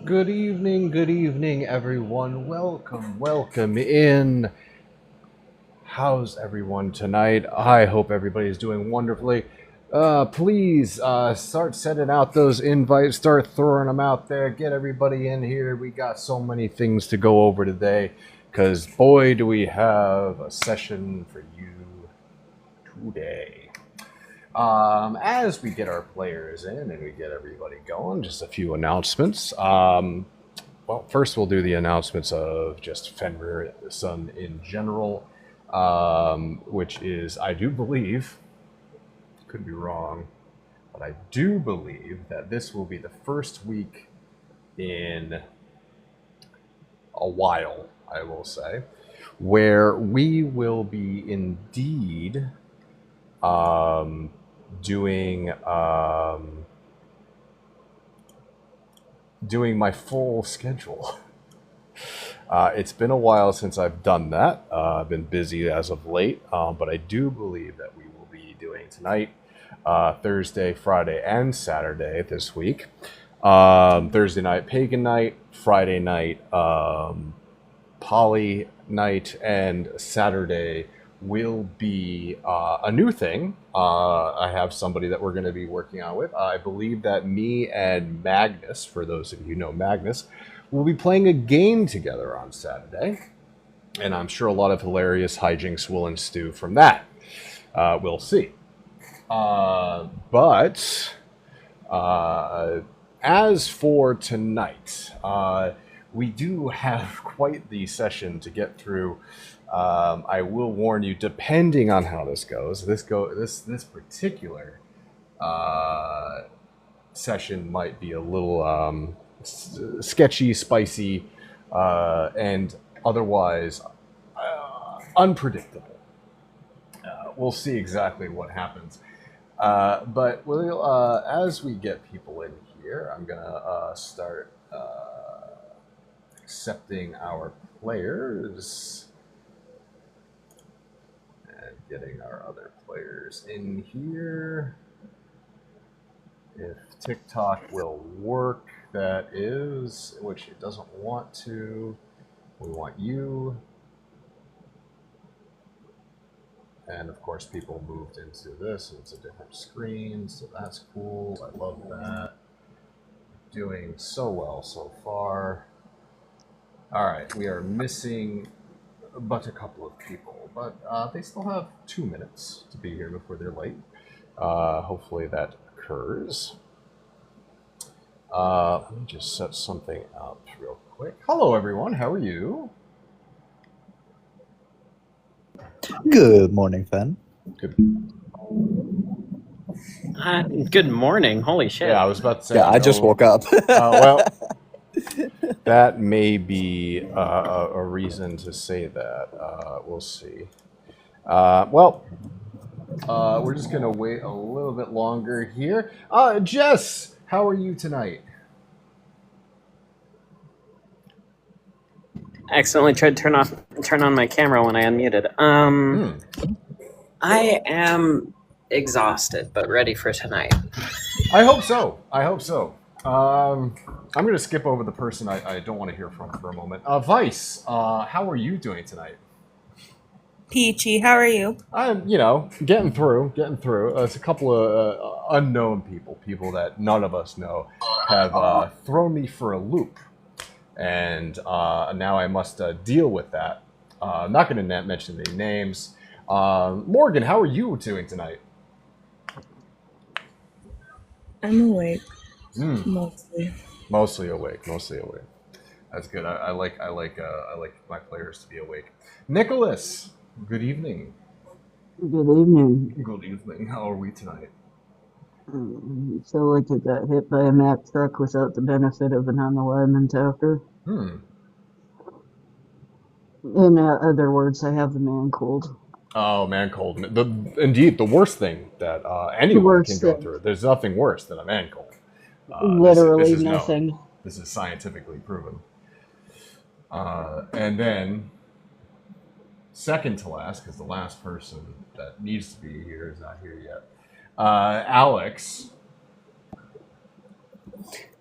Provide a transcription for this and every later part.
Good evening, everyone. Welcome in. How's everyone tonight? I hope everybody's doing wonderfully. Please start sending out those invites, start throwing them out there, get everybody in here. We got so many things to go over today, because boy, do we have a session for you today. As we get our players in and we get everybody going, just a few announcements. Well, first we'll do the announcements of just Fenrir Sun in general, which is, I do believe, could be wrong, but I do believe that this will be the first week in a while, I will say, where we will be indeed doing my full schedule. It's been a while since I've done that. I've been busy as of late, but I do believe that we will be doing tonight, Thursday, Friday, and Saturday this week. Thursday night, Pagan night, Friday night, Poly night, and Saturday will be a new thing. I have somebody that we're going to be working on with. I believe that me and Magnus, for those of you who know Magnus, will be playing a game together on Saturday. And I'm sure a lot of hilarious hijinks will ensue from that. We'll see. But as for tonight, we do have quite the session to get through. I will warn you, depending on how this goes, this particular session might be a little sketchy, spicy, and otherwise unpredictable. We'll see exactly what happens. But we'll, as we get people in here, I'm gonna start accepting our players. Getting our other players in here. If TikTok will work, that is, which it doesn't want to. We want you. And of course, people moved into this. It's a different screen, so that's cool. I love that. Doing so well so far. All right, we are missing but a couple of people, but they still have 2 minutes to be here before they're late. Hopefully that occurs. Let me just set something up real quick. Hello, everyone. How are you? Good morning, Fen. Good. Good morning. Holy shit. Yeah, I was about to say. Yeah, I just woke up. Well, that may be a reason to say that. We'll see. Well, we're just going to wait a little bit longer here. Jess, how are you tonight? I accidentally tried to turn on my camera when I unmuted. I am exhausted, but ready for tonight. I hope so. I'm going to skip over the person I don't want to hear from for a moment. Vice, how are you doing tonight? Peachy, how are you? I'm, getting through. It's a couple of unknown people that none of us know, have thrown me for a loop. And now I must deal with that. I'm not going to mention any names. Morgan, how are you doing tonight? I'm awake. Mostly awake. That's good. I like my players to be awake. Nicholas, good evening. Good evening. Good evening. How are we tonight? So like I got hit by a Mack truck without the benefit of an unalignment after. In other words, I have the man cold. Oh, man cold. Indeed, the worst thing that anyone can go through. There's nothing worse than a man cold. Literally this is nothing. No, this is scientifically proven. And then, second to last, because the last person that needs to be here is not here yet, Alex.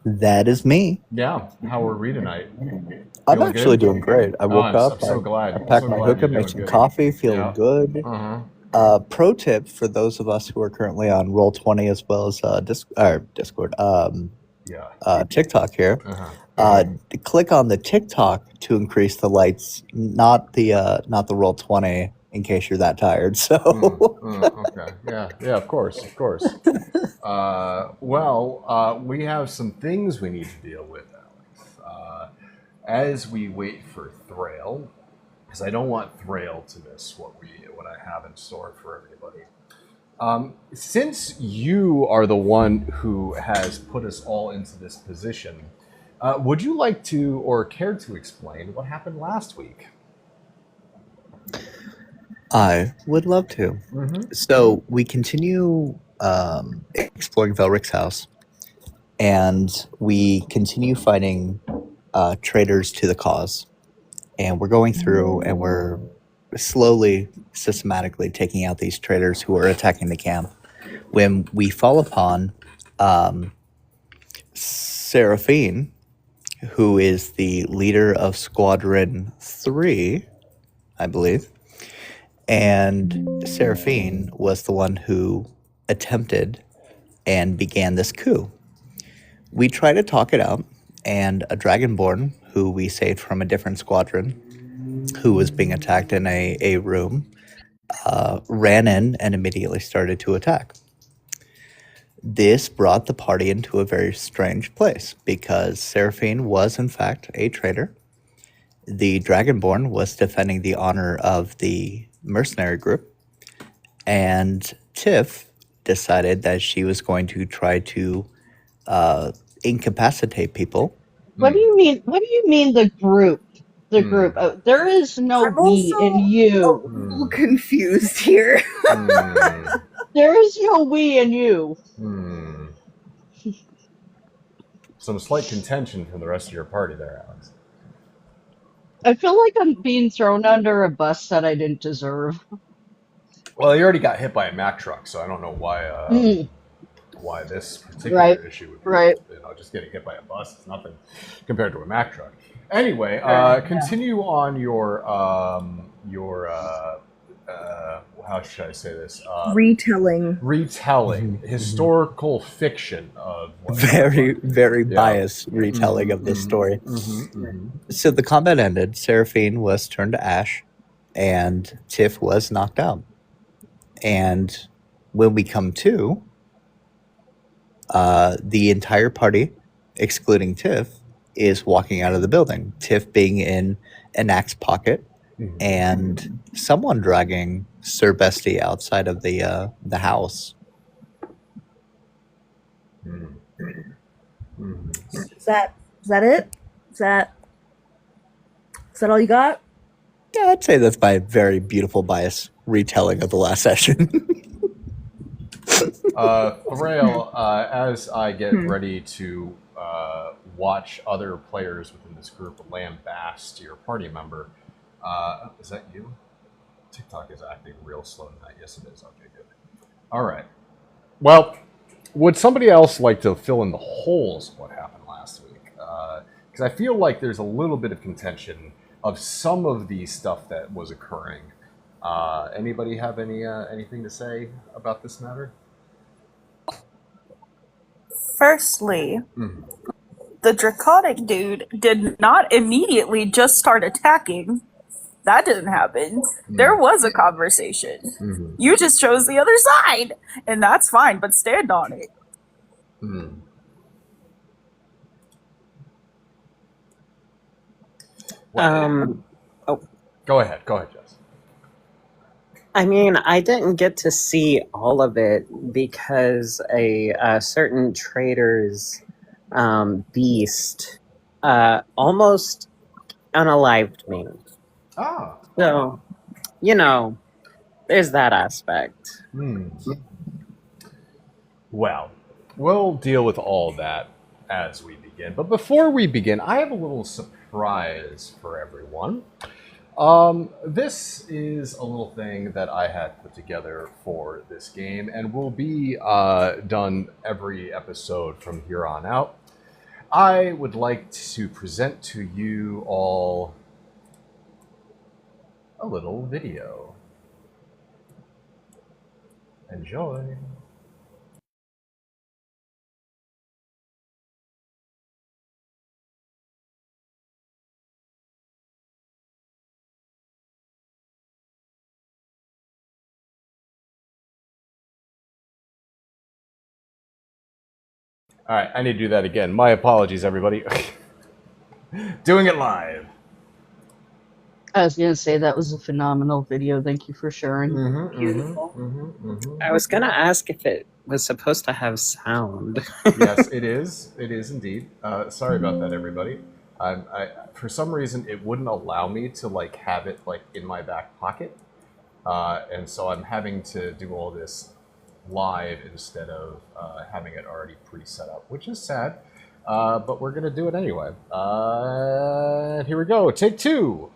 That is me. Yeah. How are we tonight? I'm Feeling actually good? doing great. I Oh, woke up, I'm so glad. I I'm packed so my glad hookah, you're made doing some good. coffee, feeling Yeah. good. Uh-huh. Pro tip for those of us who are currently on Roll20 as well as Discord, Yeah. TikTok here. Uh-huh. Click on the TikTok to increase the lights, not the Roll20, in case you're that tired. So Okay. Yeah, of course. We have some things we need to deal with, Alex. As we wait for Thrail, because I don't want Thrail to miss what I have in store for everybody. Since you are the one who has put us all into this position, would you like to or care to explain what happened last week? I would love to. Mm-hmm. So we continue exploring Velric's house, and we continue fighting traitors to the cause. And we're going through and we're slowly, systematically taking out these traitors who are attacking the camp. When we fall upon Seraphine, who is the leader of Squadron 3, I believe. And Seraphine was the one who attempted and began this coup. We try to talk it out, and a Dragonborn, who we saved from a different squadron, who was being attacked in a room, ran in and immediately started to attack. This brought the party into a very strange place because Seraphine was, in fact, a traitor. The Dragonborn was defending the honor of the mercenary group, and Tiff decided that she was going to try to incapacitate people. What do you mean? What do you mean the group? The group. There is no I'm we also in you. a little confused here. There is no we in you. Some slight contention from the rest of your party there, Alex. I feel like I'm being thrown under a bus that I didn't deserve. Well, you already got hit by a Mack truck, so I don't know why this particular Right, issue would be. right. Just getting hit by a bus is nothing compared to a Mack truck. Anyway, continue on your how should I say this? Retelling. Historical fiction of what Very biased retelling of this story. So the combat ended. Seraphine was turned to ash, and Tiff was knocked out. And when we come to, the entire party, excluding Tiff, is walking out of the building. Tiff being in an axe pocket, and someone dragging Sir Bestie outside of the house. Is that it? Is that all you got? Yeah, I'd say that's my very beautiful bias retelling of the last session. Thrail, as I get ready to watch other players within this group lambast your party member, is that you? TikTok is acting real slow tonight. Yes, it is. Okay, good. All right. Well, would somebody else like to fill in the holes of what happened last week? Because I feel like there's a little bit of contention of some of the stuff that was occurring. Anybody have anything to say about this matter? Firstly, the draconic dude did not immediately just start attacking. That didn't happen. There was a conversation. You just chose the other side, and that's fine, but stand on it. Go ahead, Jess. I mean, I didn't get to see all of it because a certain trader's beast almost unalived me. Ah. So, there's that aspect. Well, we'll deal with all that as we begin. But before we begin, I have a little surprise for everyone. This is a little thing that I had put together for this game and will be done every episode from here on out. I would like to present to you all a little video. Enjoy. All right, I need to do that again. My apologies, everybody. Doing it live. I was gonna say that was a phenomenal video. Thank you for sharing. Beautiful. I was gonna ask if it was supposed to have sound. Yes, it is. It is indeed. Sorry about that, everybody. For some reason, it wouldn't allow me to like have it like in my back pocket, and so I'm having to do all this live instead of having it already pre-set up, which is sad. But we're gonna do it anyway. Here we go. Take two.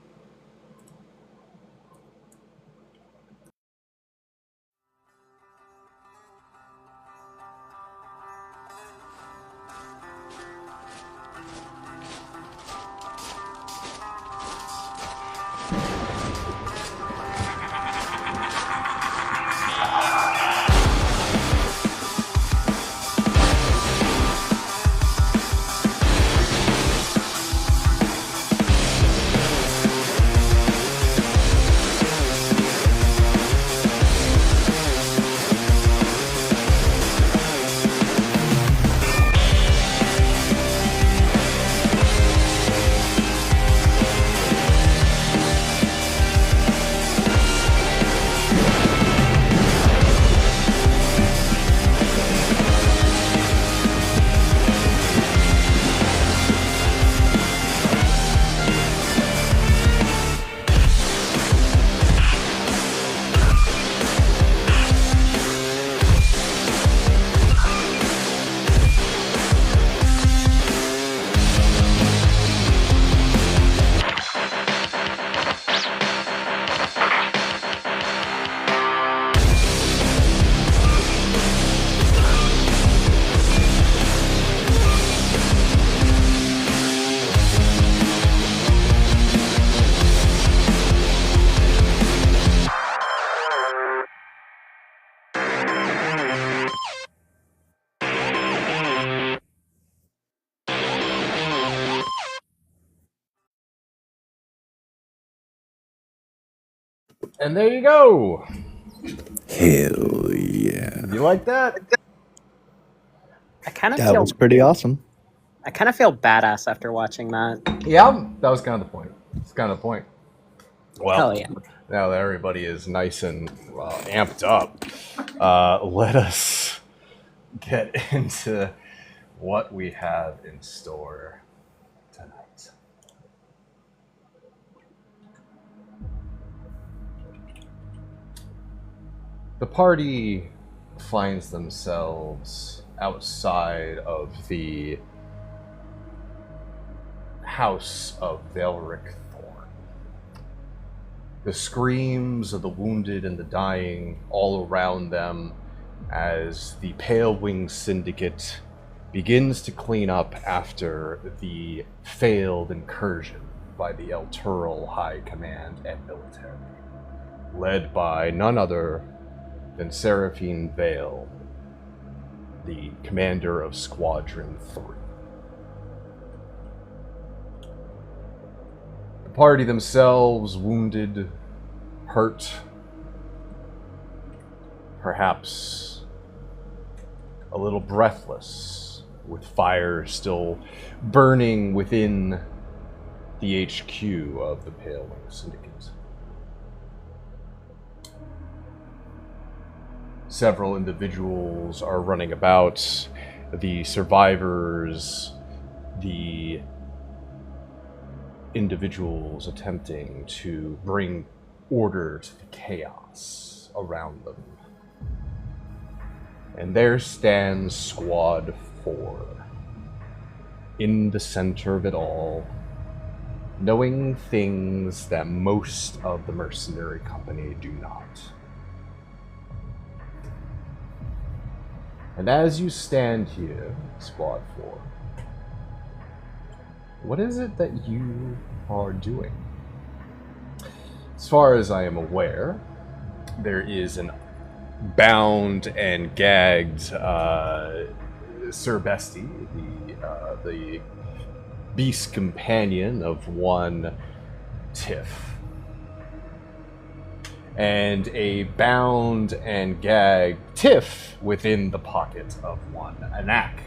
And there you go. Hell yeah. You like that? I kind of That feel was pretty awesome. I kind of feel badass after watching that. Yeah, that was kind of the point. It's kind of the point. Well, Hell yeah. now that everybody is nice and amped up, let us get into what we have in store tonight. The party finds themselves outside of the house of Valric Thorn. The screams of the wounded and the dying all around them as the Pale Wing Syndicate begins to clean up after the failed incursion by the El Tural High Command and military, led by none other than Seraphine Vale, the commander of Squadron 3. The party themselves, wounded, hurt, perhaps a little breathless, with fire still burning within the HQ of the Pale Wing Syndicate. Several individuals are running about. The survivors, the individuals attempting to bring order to the chaos around them. And there stands Squad 4, in the center of it all, knowing things that most of the mercenary company do not. And as you stand here, Squad 4, what is it that you are doing? As far as I am aware, there is an bound and gagged Sir Bestie, the beast companion of one Tiff, and a bound and gagged Tiff within the pocket of one Anak.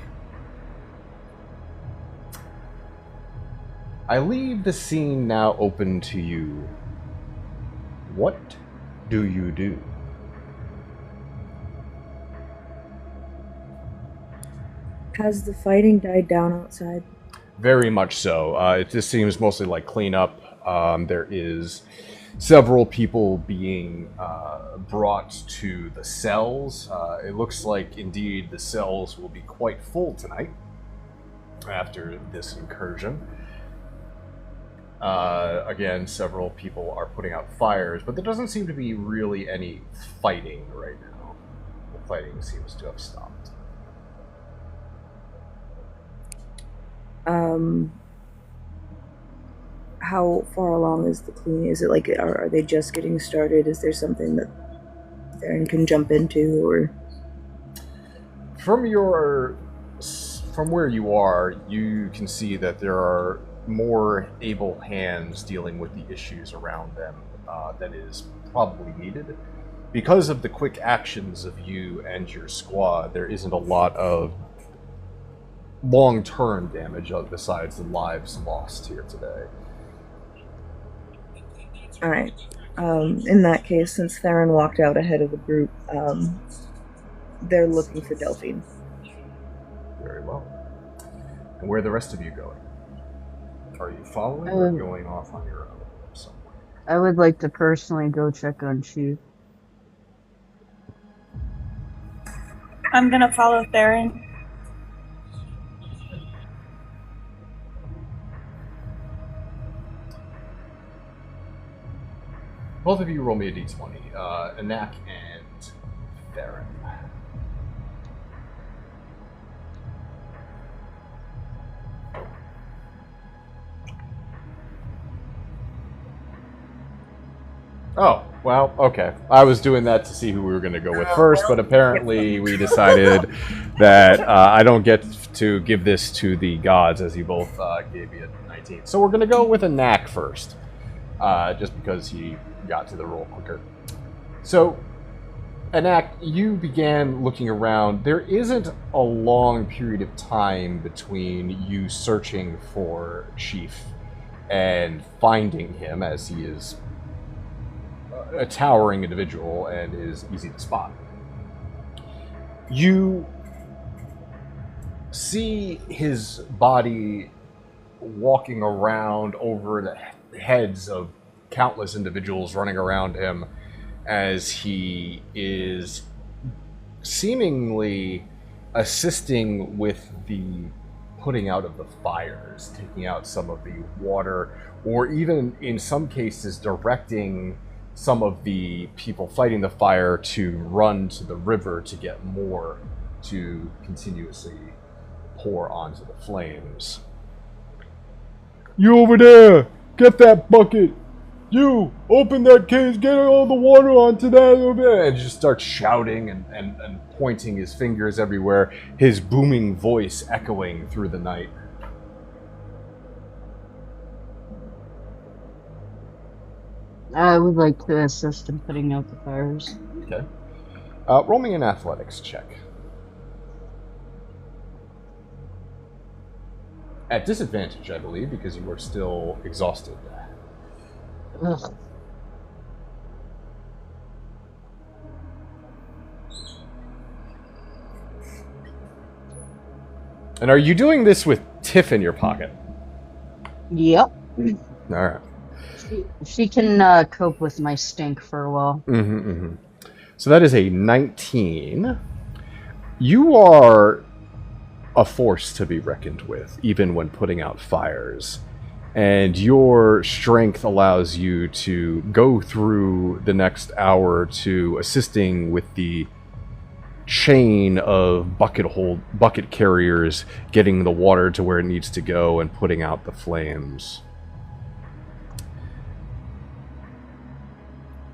I leave the scene now open to you. What do you do? Has the fighting died down outside? Very much so. It just seems mostly like cleanup. There is several people being brought to the cells. It looks like, indeed, the cells will be quite full tonight after this incursion. Again, several people are putting out fires, but there doesn't seem to be really any fighting right now. The fighting seems to have stopped. How far along is the cleaning? Is it like, are they just getting started? Is there something that Theron can jump into, or? From where you are, you can see that there are more able hands dealing with the issues around them than is probably needed. Because of the quick actions of you and your squad, there isn't a lot of long-term damage besides the lives lost here today. Alright. In that case, since Theron walked out ahead of the group, they're looking for Delphine. Very well. And where are the rest of you going? Are you following or going off on your own somewhere? I would like to personally go check on Chief. I'm gonna follow Theron. Both of you roll me a d20. Anak and Theron. Oh, well, okay. I was doing that to see who we were going to go with first, but apparently we decided that I don't get to give this to the gods, as you both gave me a 19. So we're going to go with Anak first, just because he got to the roll quicker. So, Anak, you began looking around. There isn't a long period of time between you searching for Chief and finding him, as he is a towering individual and is easy to spot. You see his body walking around over the heads of countless individuals running around him as he is seemingly assisting with the putting out of the fires, taking out some of the water, or even in some cases directing some of the people fighting the fire to run to the river to get more to continuously pour onto the flames. You over there! Get that bucket! You! Open that case! Get all the water onto that over there! And just starts shouting and pointing his fingers everywhere, his booming voice echoing through the night. I would like to assist in putting out the fires. Okay. Roll me an athletics check. At disadvantage, I believe, because you are still exhausted. Ugh. And are you doing this with Tiff in your pocket? Yep. Alright. She can cope with my stink for a while. So that is a 19. You are a force to be reckoned with, even when putting out fires. And your strength allows you to go through the next hour to assisting with the chain of bucket carriers getting the water to where it needs to go and putting out the flames.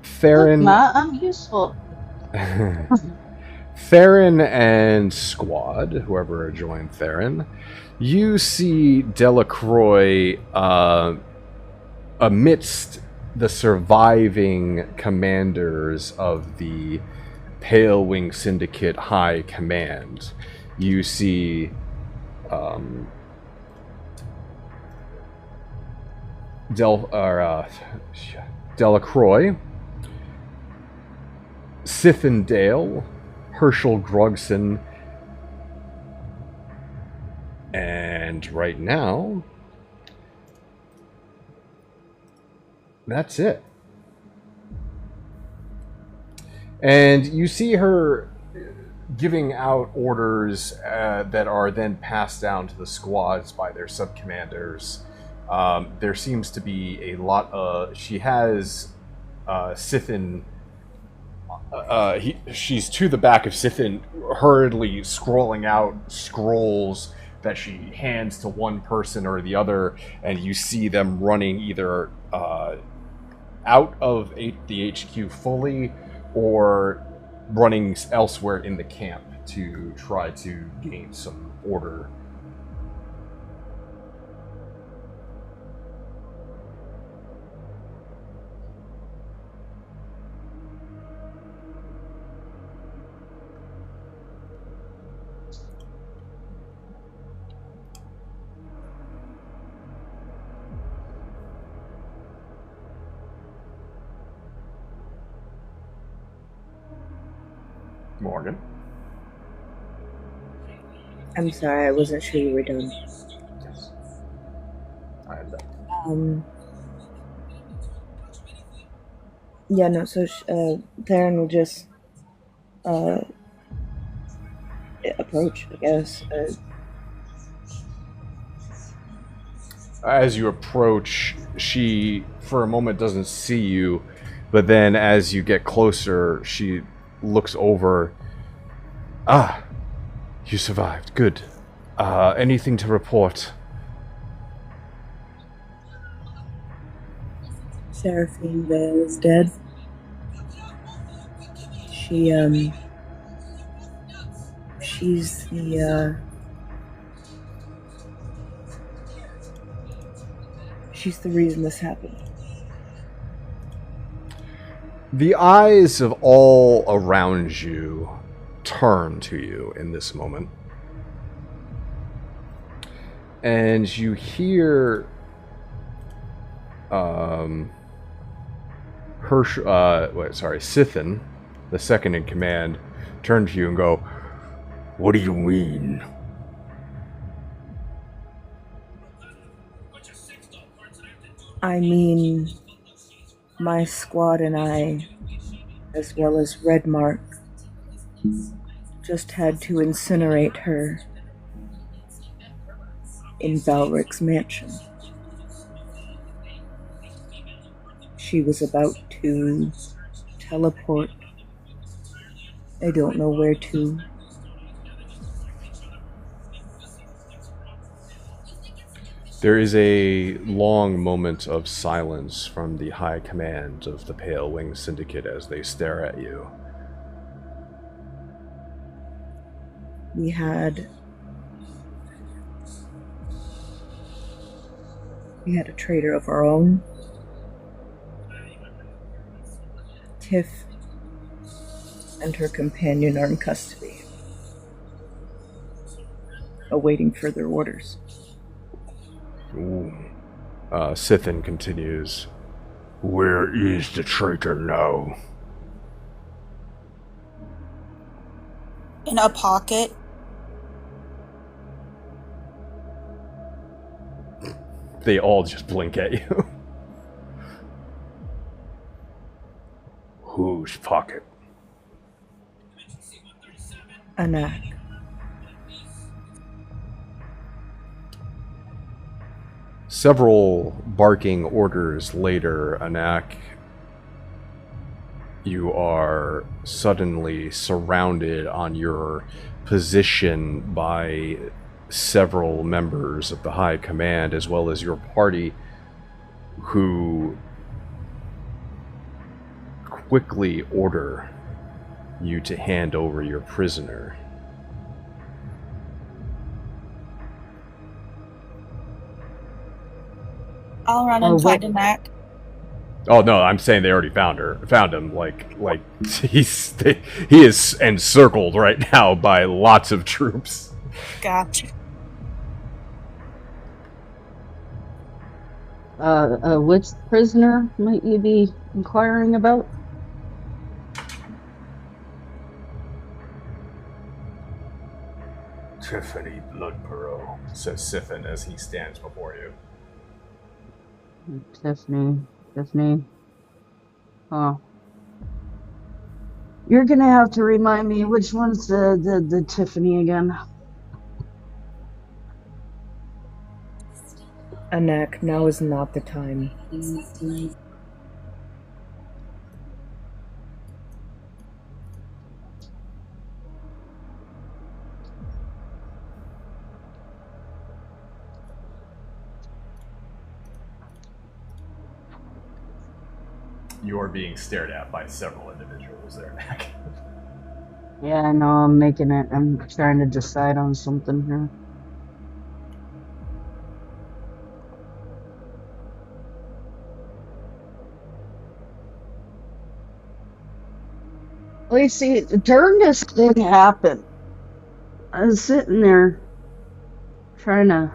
Theron, Matt, I'm useful. Theron and Squad, whoever joined Theron, you see Delacroix amidst the surviving commanders of the Pale Wing Syndicate High Command. You see Delacroix, Sithindale, Herschel Grogson, and right now, that's it. And you see her giving out orders that are then passed down to the squads by their sub-commanders. There seems to be a lot of... She has Sithin... she's to the back of Sithin, hurriedly scrolling out scrolls that she hands to one person or the other, and you see them running either out of the HQ fully, or running elsewhere in the camp to try to gain some order. Morgan? I'm sorry, I wasn't sure you were done. Yes. I am done. Yeah, no, so Theron will just approach, I guess. As you approach, she, for a moment, doesn't see you, but then as you get closer, she looks over. Ah, you survived. Good. Anything to report? Seraphine Vale is dead. She's the reason this happened. The eyes of all around you turn to you in this moment. And you hear Sithin, the second in command, turn to you and go, "What do you mean?" I mean, my squad and I, as well as Redmark, just had to incinerate her in Valric's mansion. She was about to teleport. I don't know where to. There is a long moment of silence from the high command of the Pale Wing Syndicate as they stare at you. We had a traitor of our own. Tiff and her companion are in custody, awaiting further orders. Ooh. Sithin continues. Where is the traitor now? In a pocket. They all just blink at you. Whose pocket? Anak. Several barking orders later, Anak, you are suddenly surrounded on your position by several members of the High Command, as well as your party, who quickly order you to hand over your prisoner. I'll run and find a Mac. Oh no, I'm saying they already found him. Like he is encircled right now by lots of troops. Gotcha. Which prisoner might you be inquiring about? Tiffany Bloodborough, says Siphon as he stands before you. Tiffany. Huh. You're gonna have to remind me which one's the Tiffany again. Anak, now is not the time. You are being stared at by several individuals there, Mac. Yeah, I know, I'm trying to decide on something here. Well, you see, during this thing happened, I was sitting there trying to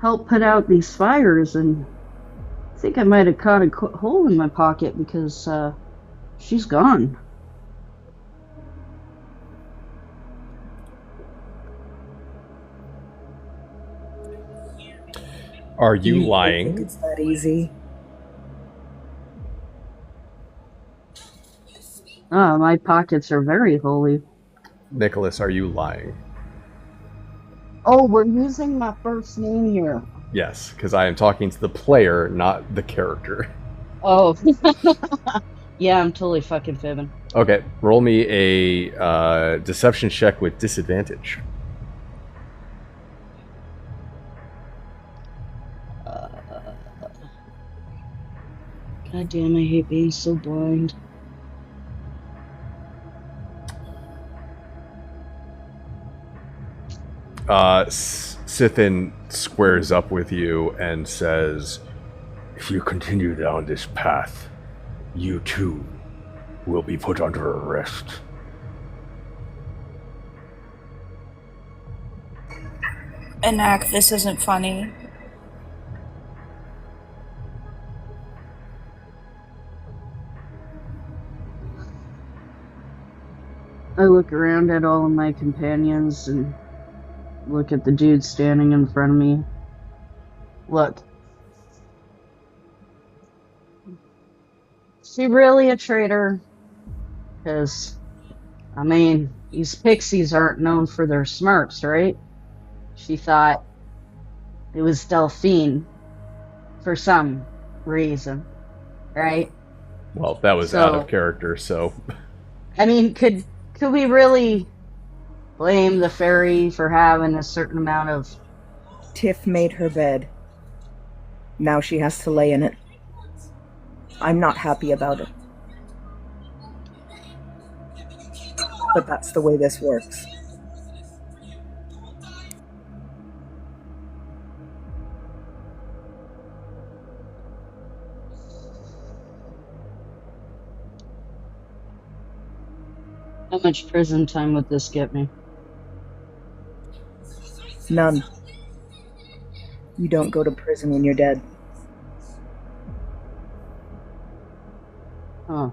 help put out these fires, and I think I might have caught a hole in my pocket because she's gone. Are you I lying? think it's that easy. My pockets are very holy. Nicholas, are you lying? Oh, we're using my first name here. Yes, because I am talking to the player, not the character. Oh. Yeah, I'm totally fucking fibbing. Okay, roll me a deception check with disadvantage. God damn, I hate being so blind. Sithin squares up with you and says, "If you continue down this path, you too will be put under arrest." Anak, this isn't funny. I look around at all of my companions and look at the dude standing in front of me. Look. Is she really a traitor? Because, I mean, these pixies aren't known for their smarts, right? She thought it was Delphine for some reason, right? Well, that was out of character, so... I mean, could we really blame the fairy for having a certain amount of... Tiff made her bed. Now she has to lay in it. I'm not happy about it. But that's the way this works. How much prison time would this get me? None. You don't go to prison when you're dead. Huh.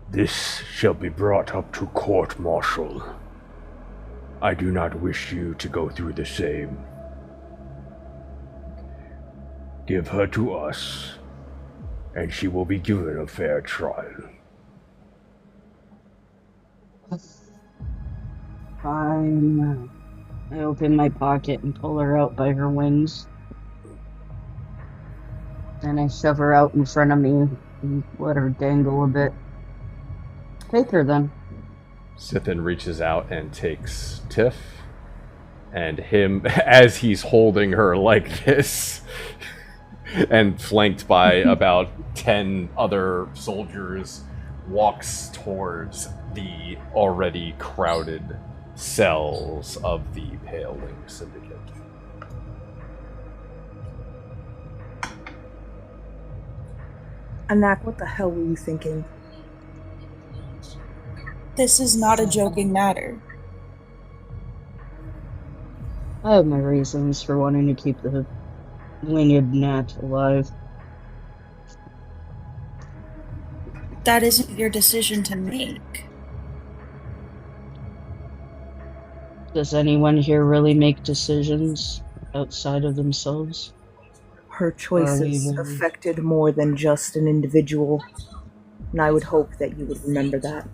This shall be brought up to court-martial. I do not wish you to go through the same. Give her to us, and she will be given a fair trial. Fine. I open my pocket and pull her out by her wings. Then I shove her out in front of me and let her dangle a bit. Take her then. Sithin reaches out and takes Tiff, and him, as he's holding her like this, and flanked by about 10 other soldiers, walks towards the already crowded cells of the Paling Syndicate. Anak, what the hell were you thinking? This is not a joking matter. I have my reasons for wanting to keep the winged gnat alive. That isn't your decision to make. Does anyone here really make decisions outside of themselves? Her choices affected more than just an individual, and I would hope that you would remember that.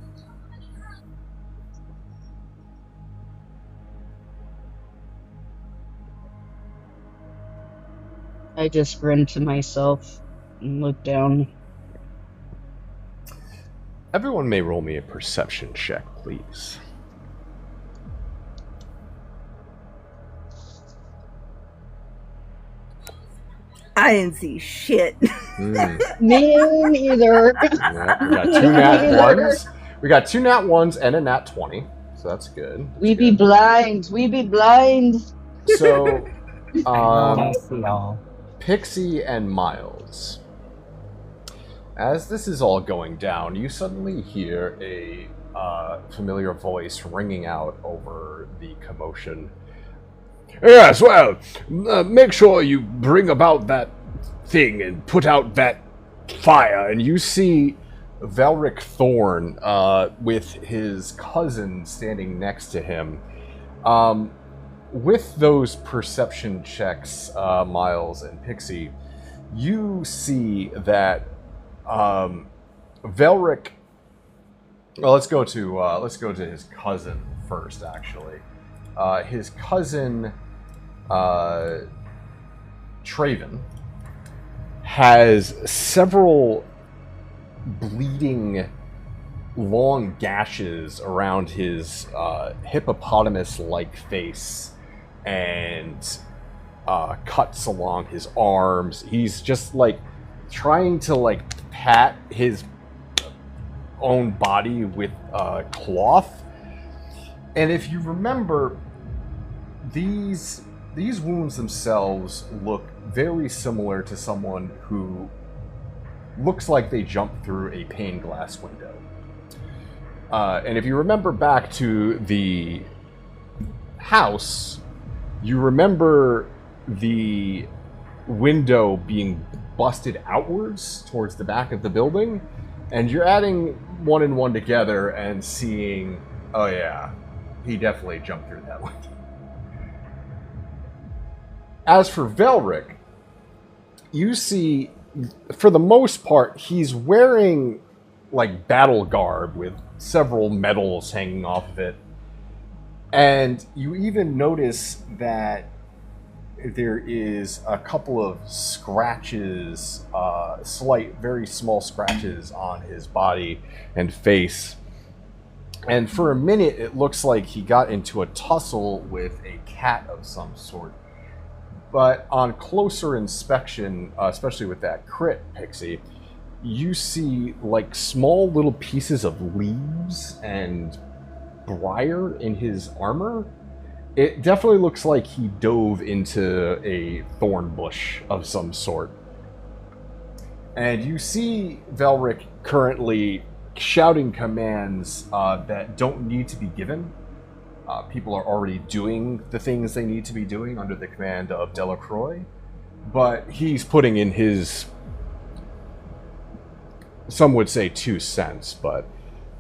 I just grinned to myself and looked down. Everyone may roll me a perception check, please. I didn't see shit. Me neither. Yeah, we got two nat ones. We got two nat ones and a nat 20, so that's good. We be blind. We be blind. So, See y'all. Pixie and Miles. As this is all going down, you suddenly hear a familiar voice ringing out over the commotion. Yes, well, make sure you bring about that thing and put out that fire. And you see Velric Thorn with his cousin standing next to him. With those perception checks, Miles and Pixie, you see that Velric. Well, let's go to his cousin first. Actually, his cousin Traven has several bleeding, long gashes around his hippopotamus-like face, and cuts along his arms. He's just like trying to pat his own body with cloth. And if you remember, these wounds themselves look very similar to someone who looks like they jumped through a pane glass window. And if you remember back to the house, you remember the window being busted outwards towards the back of the building, and you're adding one and one together and seeing, oh yeah, he definitely jumped through that window. As for Velric, you see, for the most part, he's wearing battle garb with several medals hanging off of it. And you even notice that there is a couple of scratches, slight, very small scratches on his body and face. And for a minute, it looks like he got into a tussle with a cat of some sort. But on closer inspection, especially with that crit, Pixie, you see small little pieces of leaves and briar in his armor. It definitely looks like he dove into a thorn bush of some sort. And you see Velric currently shouting commands that don't need to be given. People are already doing the things they need to be doing under the command of Delacroix. But he's putting in his, some would say 2 cents, but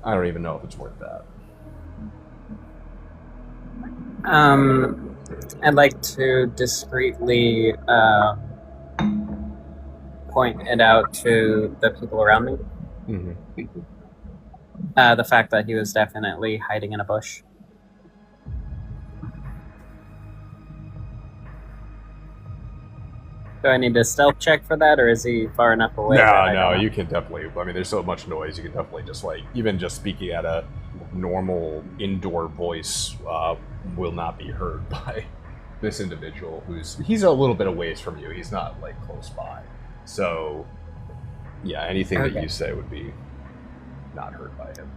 I don't even know if it's worth that. I'd like to discreetly point it out to the people around me. Mm-hmm. The fact that he was definitely hiding in a bush. Do I need a stealth check for that, or is he far enough away? that I No, don't you can definitely. I mean, there's so much noise. You can definitely just even just speaking at a normal indoor voice will not be heard by this individual. He's a little bit away from you. He's not close by. So, yeah, anything that you say would be not heard by him.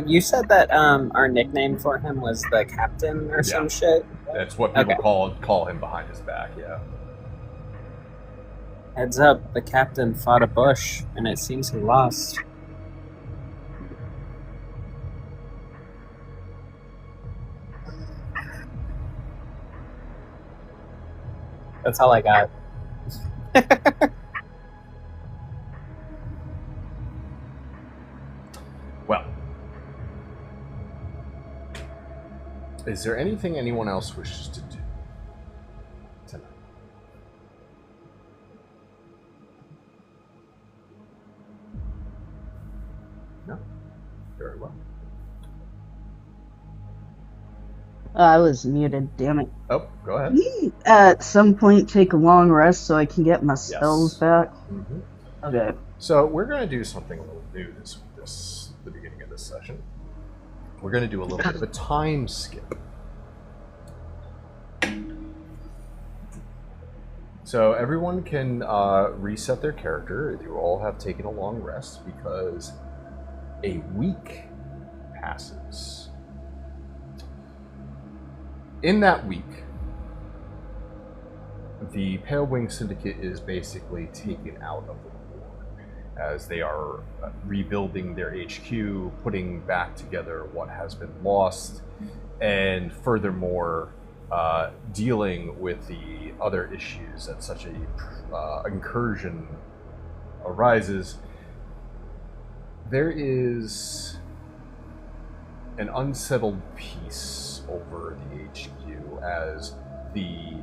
You said that our nickname for him was the Captain or some shit? That's what people call him behind his back, yeah. Heads up, the Captain fought a bush, and it seems he lost. That's all I got. Well, is there anything anyone else wishes to do tonight? No? Very well. I was muted, damn it. Oh, go ahead. Can we, at some point, take a long rest so I can get my spells back? Mm-hmm. Okay. So we're going to do something a little new the beginning of this session. We're going to do a little bit of a time skip. So everyone can reset their character. You all have taken a long rest because a week passes. In that week, the Pale Wing Syndicate is basically taken out of the war as they are rebuilding their HQ, putting back together what has been lost, and furthermore, dealing with the other issues that such a incursion arises. There is an unsettled peace over the HQ as the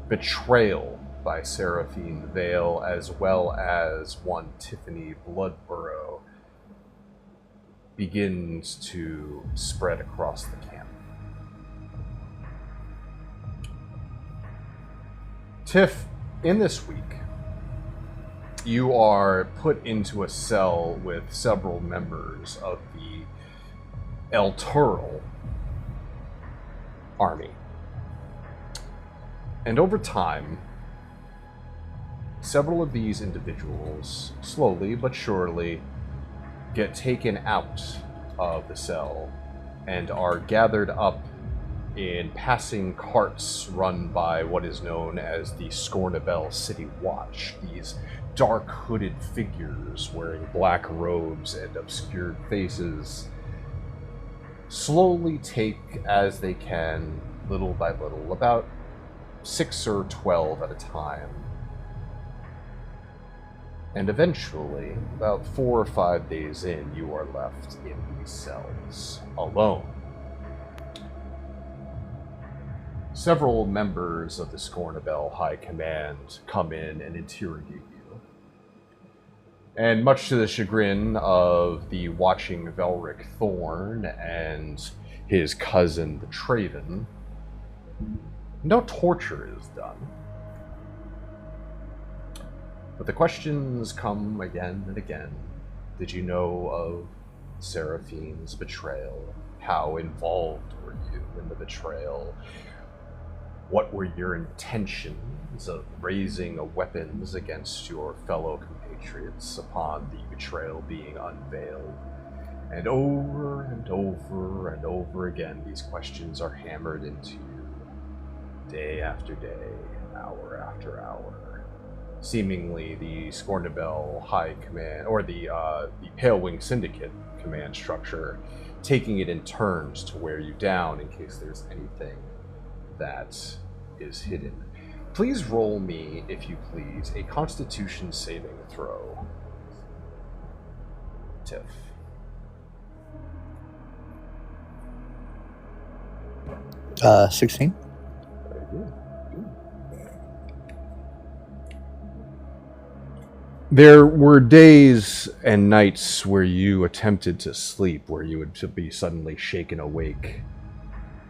betrayal by Seraphine Vale, as well as one Tiffany Bloodborough, begins to spread across the camp. Tiff, in this week, you are put into a cell with several members of the El Turl army. And over time, several of these individuals, slowly but surely, get taken out of the cell and are gathered up in passing carts run by what is known as the Scornabel City Watch. These dark hooded figures wearing black robes and obscured faces slowly take, as they can, little by little, about 6 or 12 at a time. And eventually, about 4 or 5 days in, you are left in these cells, alone. Several members of the Scornabel High Command come in and interrogate you. And much to the chagrin of the watching Velric Thorn and his cousin, the Traven, no torture is done. But the questions come again and again. Did you know of Seraphine's betrayal? How involved were you in the betrayal? What were your intentions of raising weapons against your fellow compatriots upon the betrayal being unveiled? And over and over and over again, these questions are hammered into you, day after day, hour after hour. Seemingly, the Scornabel High Command, or the Pale Wing Syndicate command structure, taking it in turns to wear you down in case there's anything that is hidden. Please roll me, if you please, a Constitution saving throw. Tiff. Uh, 16. Very good. There were days and nights where you attempted to sleep, where you would be suddenly shaken awake,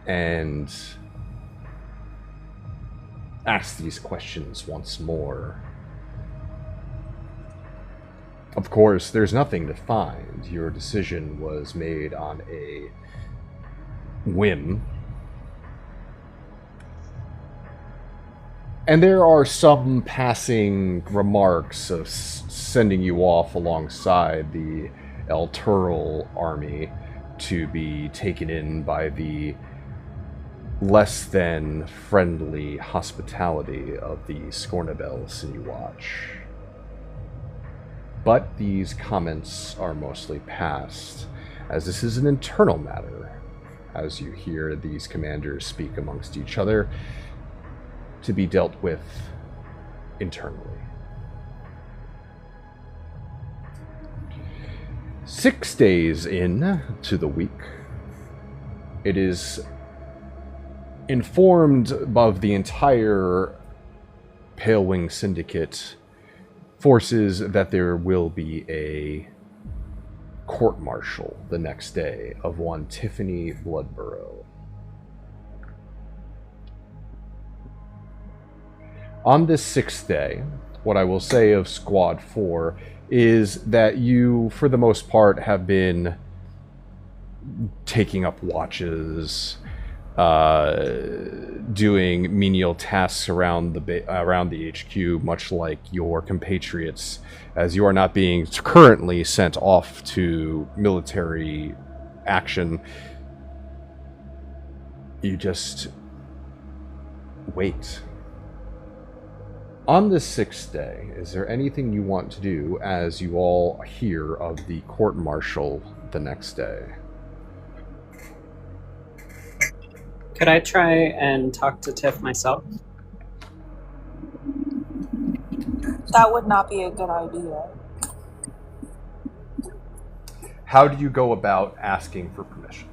and ask these questions once more. Of course, there's nothing to find. Your decision was made on a whim. And there are some passing remarks of sending you off alongside the El Turl army to be taken in by the less than friendly hospitality of the Scornabel City Watch. But these comments are mostly past, as this is an internal matter, as you hear these commanders speak amongst each other, to be dealt with internally. 6 days in to the week, it is informed of the entire Pale Wing Syndicate forces that there will be a court-martial the next day of one Tiffany Bloodborough. On this 6th day, what I will say of Squad 4 is that you, for the most part, have been taking up watches, doing menial tasks around the HQ, much like your compatriots, as you are not being currently sent off to military action. You just wait. On this 6th day, is there anything you want to do as you all hear of the court-martial the next day? Could I try and talk to Tiff myself? That would not be a good idea. How do you go about asking for permission?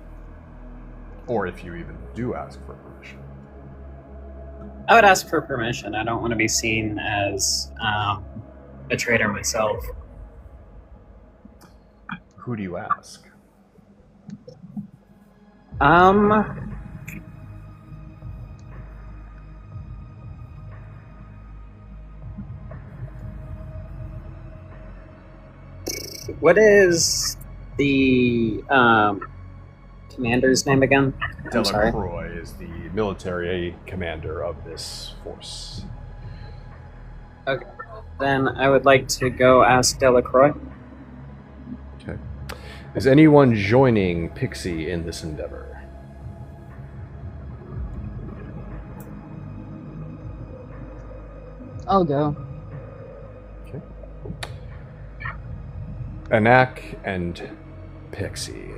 Or if you even do ask for permission? I would ask for permission. I don't want to be seen as a traitor myself. Who do you ask? What is the commander's name again? I'm sorry. Delacroix is the military commander of this force. Okay. Then I would like to go ask Delacroix. Okay. Is anyone joining Pixie in this endeavor? I'll go. Okay. Anak and Pixie.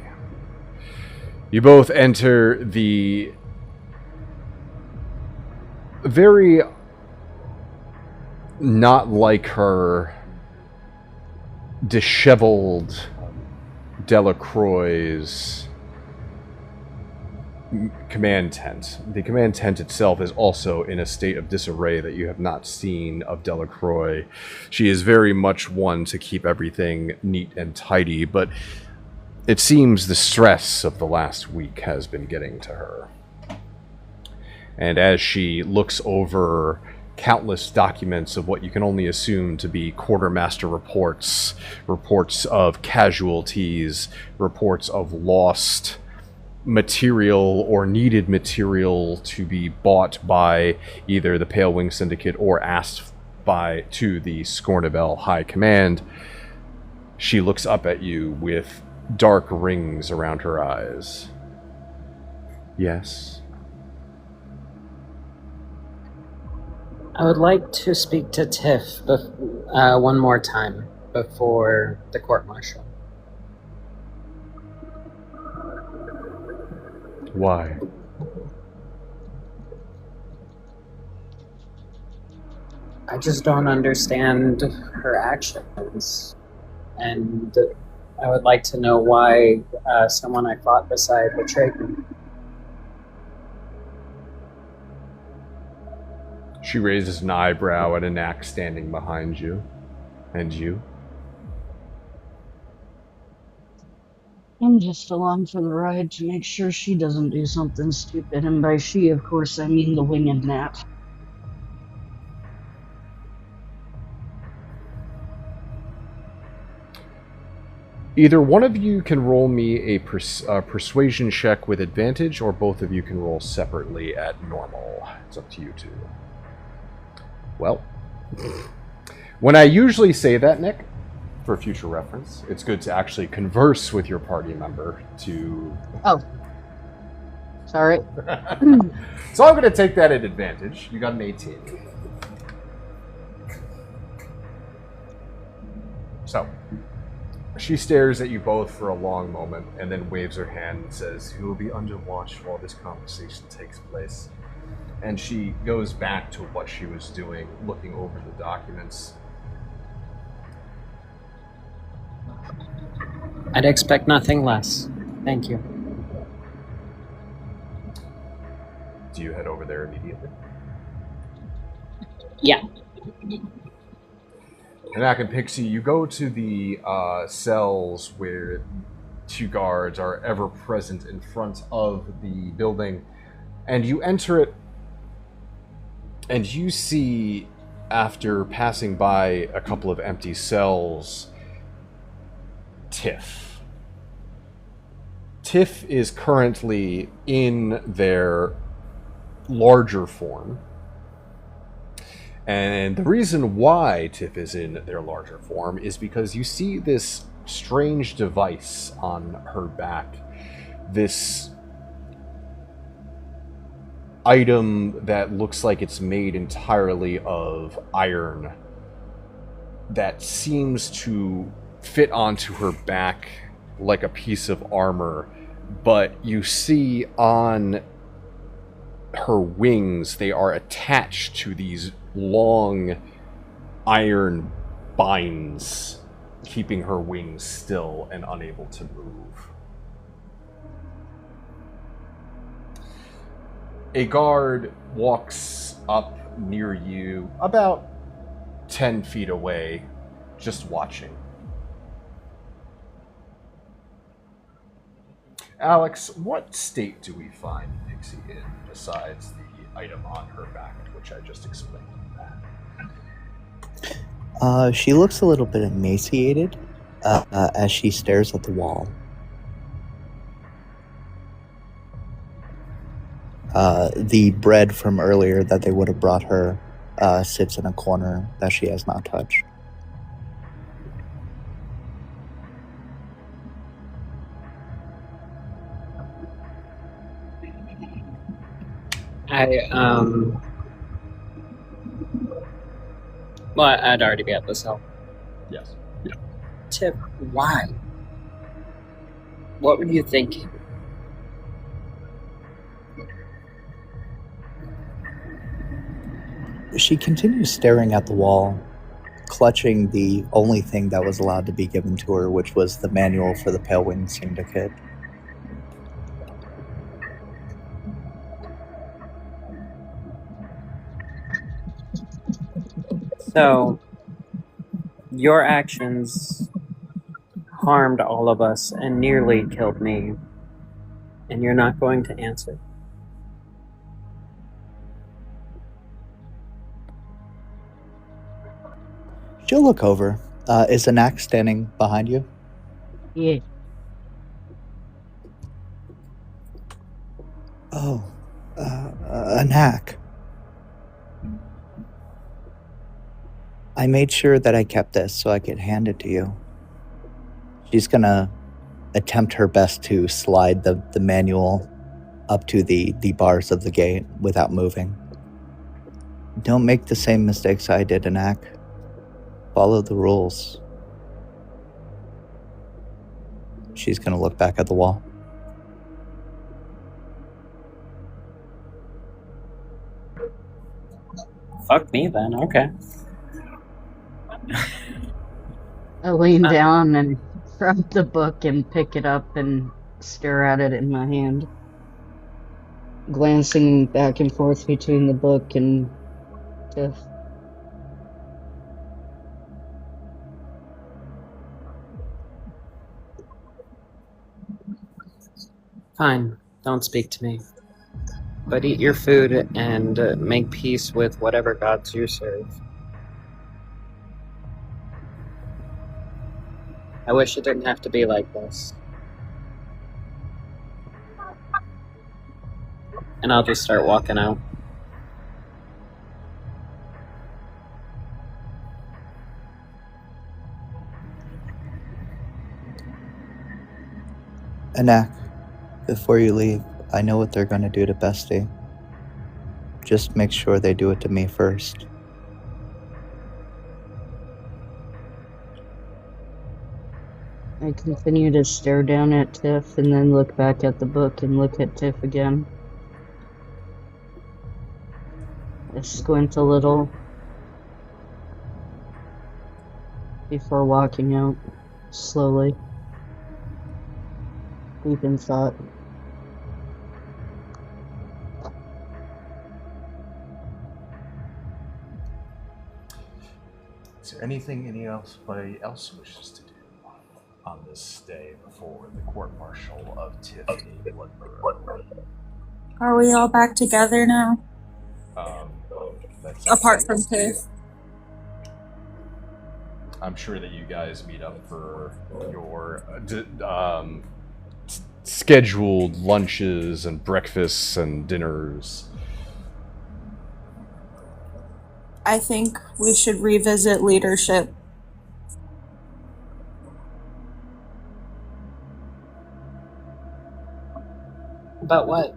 You both enter the very not like her disheveled Delacroix's command tent. The command tent itself is also in a state of disarray that you have not seen of Delacroix. She is very much one to keep everything neat and tidy, but it seems the stress of the last week has been getting to her. And as she looks over countless documents of what you can only assume to be quartermaster reports, reports of casualties, reports of lost material or needed material to be bought by either the Pale Wing Syndicate or asked to the Scornabel High Command, she looks up at you with dark rings around her eyes. Yes? I would like to speak to Tiff one more time before the court-martial. Why? I just don't understand her actions. And I would like to know why someone I fought beside betrayed me. She raises an eyebrow at Anak standing behind you. And you? I'm just along for the ride to make sure she doesn't do something stupid, and by she, of course, I mean the winged Nat. Either one of you can roll me a persuasion check with advantage, or both of you can roll separately at normal. It's up to you two. Well, when I usually say that, Nick, for future reference, it's good to actually converse with your party member to... Oh. Sorry. So I'm going to take that at advantage. You got an 18. So, she stares at you both for a long moment and then waves her hand and says, "You will be under watch while this conversation takes place." And she goes back to what she was doing, looking over the documents. I'd expect nothing less. Thank you. Do you head over there immediately? Yeah. Anak and Pixie, you go to the cells where two guards are ever present in front of the building, and you enter it, and you see, after passing by a couple of empty cells, Tiff. Tiff is currently in their larger form. And the reason why Tiff is in their larger form is because you see this strange device on her back. This item that looks like it's made entirely of iron that seems to fit onto her back like a piece of armor, but you see on her wings they are attached to these long iron binds, keeping her wings still and unable to move. A guard walks up near you, about 10 feet away, just watching. Alex, what state do we find Pixie in, besides the item on her back, which I just explained? She looks a little bit emaciated as she stares at the wall. The bread from earlier that they would have brought her sits in a corner that she has not touched. Well, I'd already be at the cell. Yes. Tip, why? What were you thinking? She continues staring at the wall, clutching the only thing that was allowed to be given to her, which was the manual for the Pale Wing Syndicate. So, your actions harmed all of us and nearly killed me, and you're not going to answer. She'll look over. Is Anak standing behind you? Yeah. Oh, Anak. I made sure that I kept this so I could hand it to you. She's gonna attempt her best to slide the manual up to the bars of the gate without moving. Don't make the same mistakes I did, Anak. Follow the rules. She's gonna look back at the wall. Fuck me then, okay. I lean down and grab the book and pick it up and stare at it in my hand, glancing back and forth between the book and Tiff. Fine, don't speak to me. But eat your food and make peace with whatever gods you serve. I wish it didn't have to be like this. And I'll just start walking out. Anak, before you leave, I know what they're going to do to Bestie. Just make sure they do it to me first. I continue to stare down at Tiff and then look back at the book and look at Tiff again. I squint a little before walking out slowly, deep in thought. Is there anything anybody else wishes to do on this day before the court-martial of Tiffany Bloodborough? Are we all back together now? That's Apart from Tiff. I'm sure that you guys meet up for your scheduled lunches and breakfasts and dinners. I think we should revisit leadership. About what?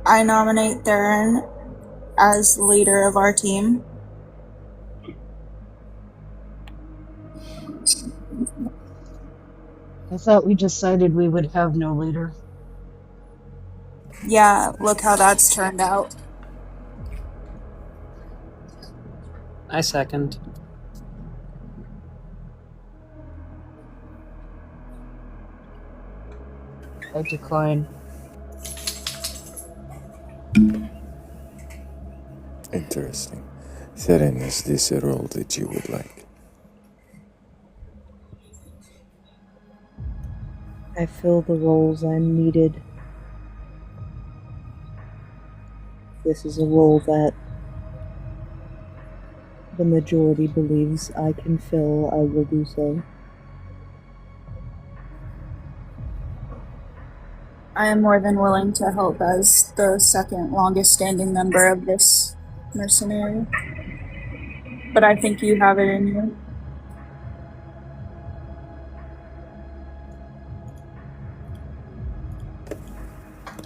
I nominate Theron as leader of our team. I thought we decided we would have no leader. Yeah, look how that's turned out. I second. I decline. Interesting. Theron, is this a role that you would like? I fill the roles I'm needed. This is a role that the majority believes I can fill. I will do so. I am more than willing to help as the second longest standing member of this mercenary. But I think you have it in you.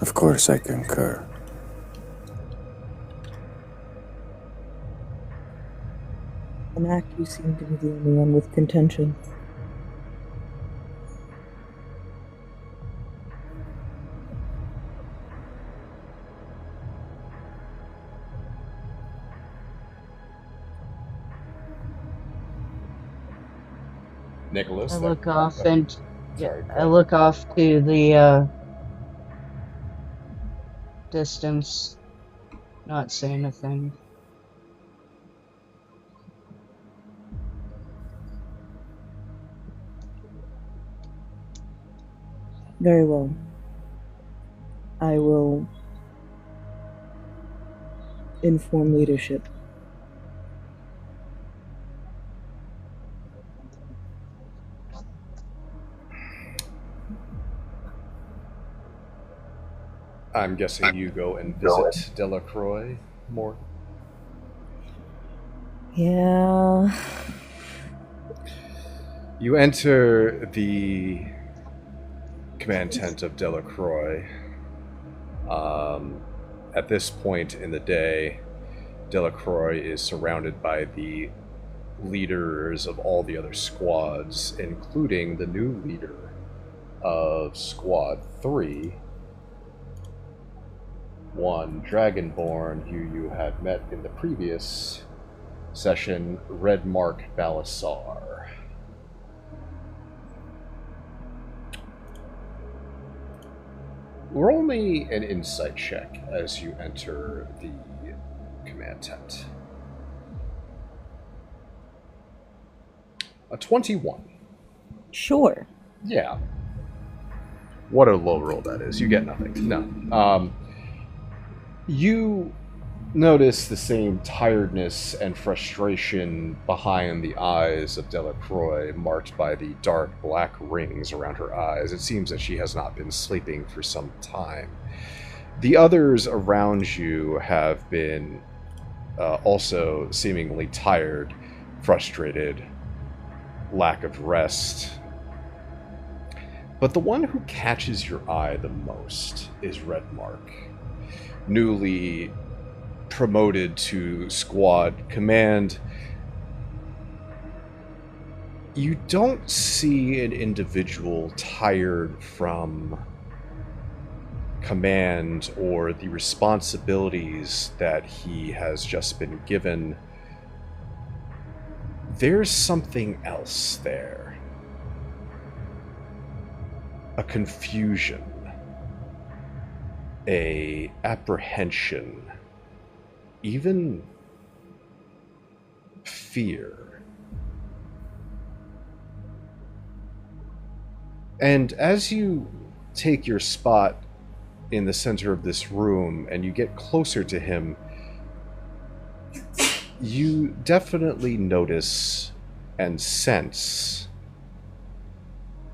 Of course, I concur. Anak, you seem to be the only one with contention. Nicholas, I look off and I look off to the distance, not saying a thing. Very well. I will inform leadership. I'm guessing you go and visit Delacroix more. Yeah. You enter the command tent of Delacroix. At this point in the day, Delacroix is surrounded by the leaders of all the other squads, including the new leader of Squad 3, one Dragonborn who you had met in the previous session, Red Mark Balasar. Roll me an insight check as you enter the command tent. A 21. Sure. Yeah. What a low roll that is. You get nothing. No. You notice the same tiredness and frustration behind the eyes of Delacroix, marked by the dark black rings around her eyes. It seems that she has not been sleeping for some time. The others around you have been also seemingly tired, frustrated, lack of rest. But the one who catches your eye the most is Redmark, newly promoted to squad command. You don't see an individual tired from command or the responsibilities that he has just been given. There's something else there. A confusion, a apprehension, even fear. And as you take your spot in the center of this room and you get closer to him, you definitely notice and sense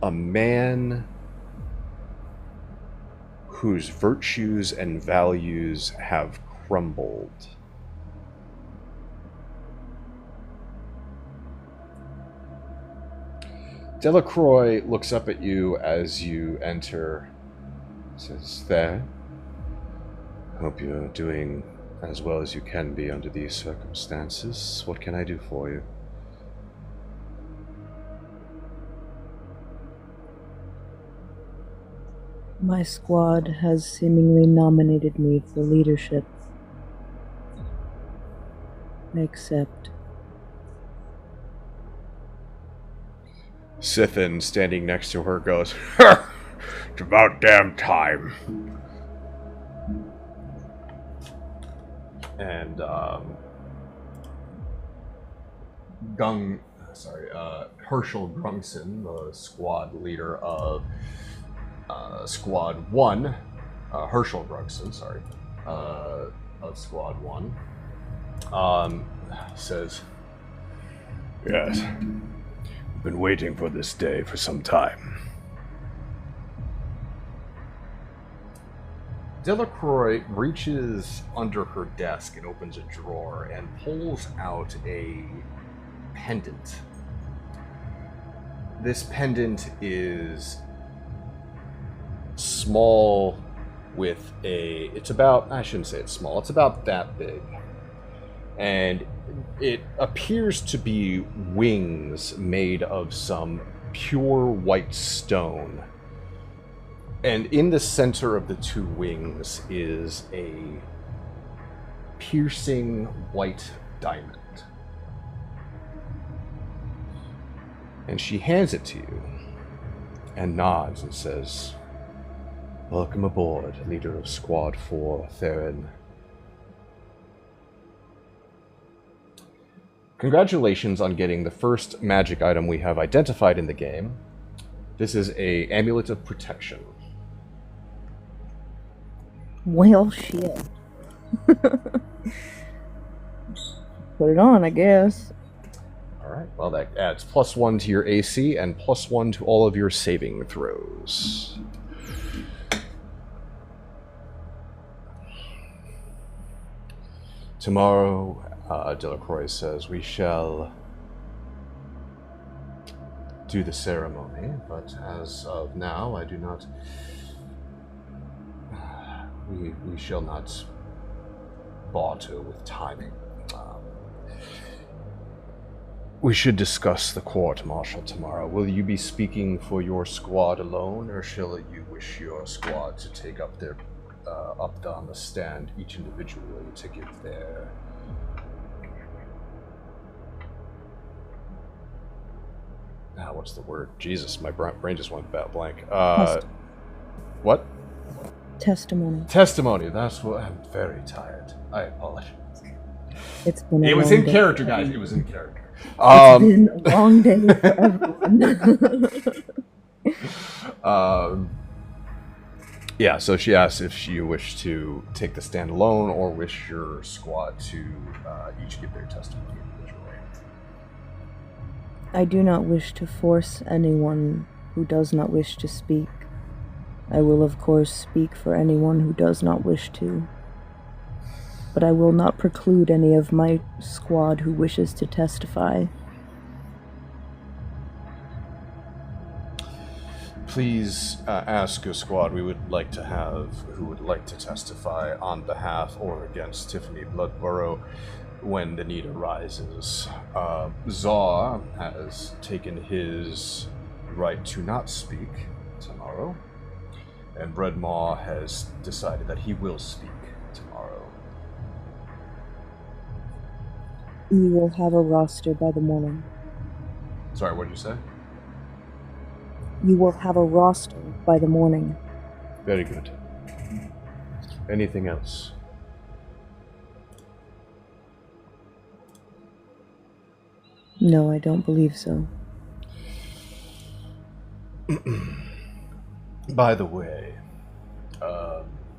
a man whose virtues and values have crumbled. Delacroix looks up at you as you enter. Says, "There. Hope you're doing as well as you can be under these circumstances. What can I do for you?" My squad has seemingly nominated me for leadership. I accept. Sithin, standing next to her, goes, "It's about damn time." And Herschel Grungson, the squad leader of Squad 1, Herschel Grungson, of Squad 1, says, "Yes, I've been waiting for this day for some time." Delacroix reaches under her desk and opens a drawer and pulls out a pendant. This pendant is small with it's about that big. And it appears to be wings made of some pure white stone. And in the center of the two wings is a piercing white diamond. And she hands it to you and nods and says, "Welcome aboard, leader of Squad 4, Theron. Congratulations on getting the first magic item we have identified in the game. This is a Amulet of Protection." Well, shit. Put it on, I guess. Alright, well that adds +1 to your AC and +1 to all of your saving throws. Tomorrow, Delacroix says, we shall do the ceremony, but as of now, I do not... We shall not barter with timing. We should discuss the court-martial tomorrow. Will you be speaking for your squad alone, or shall you wish your squad to take up their on the stand each individually to give their what's the word? Jesus, my brain just went blank. What? Testimony. That's what. I'm very tired. I apologize. It's been It was long in day. character, guys. It was in character. It's been a long day for everyone. Yeah, so she asks if you wish to take the stand alone or wish your squad to each give their testimony individually. I do not wish to force anyone who does not wish to speak. I will, of course, speak for anyone who does not wish to. But I will not preclude any of my squad who wishes to testify. Please ask your squad we would like to have who would like to testify on behalf or against Tiffany Bloodborough when the need arises. Zaw has taken his right to not speak tomorrow, and Breadmaw has decided that he will speak tomorrow. You will have a roster by the morning. Sorry, what did you say? You will have a roster by the morning. Very good. Anything else? No, I don't believe so. By the way,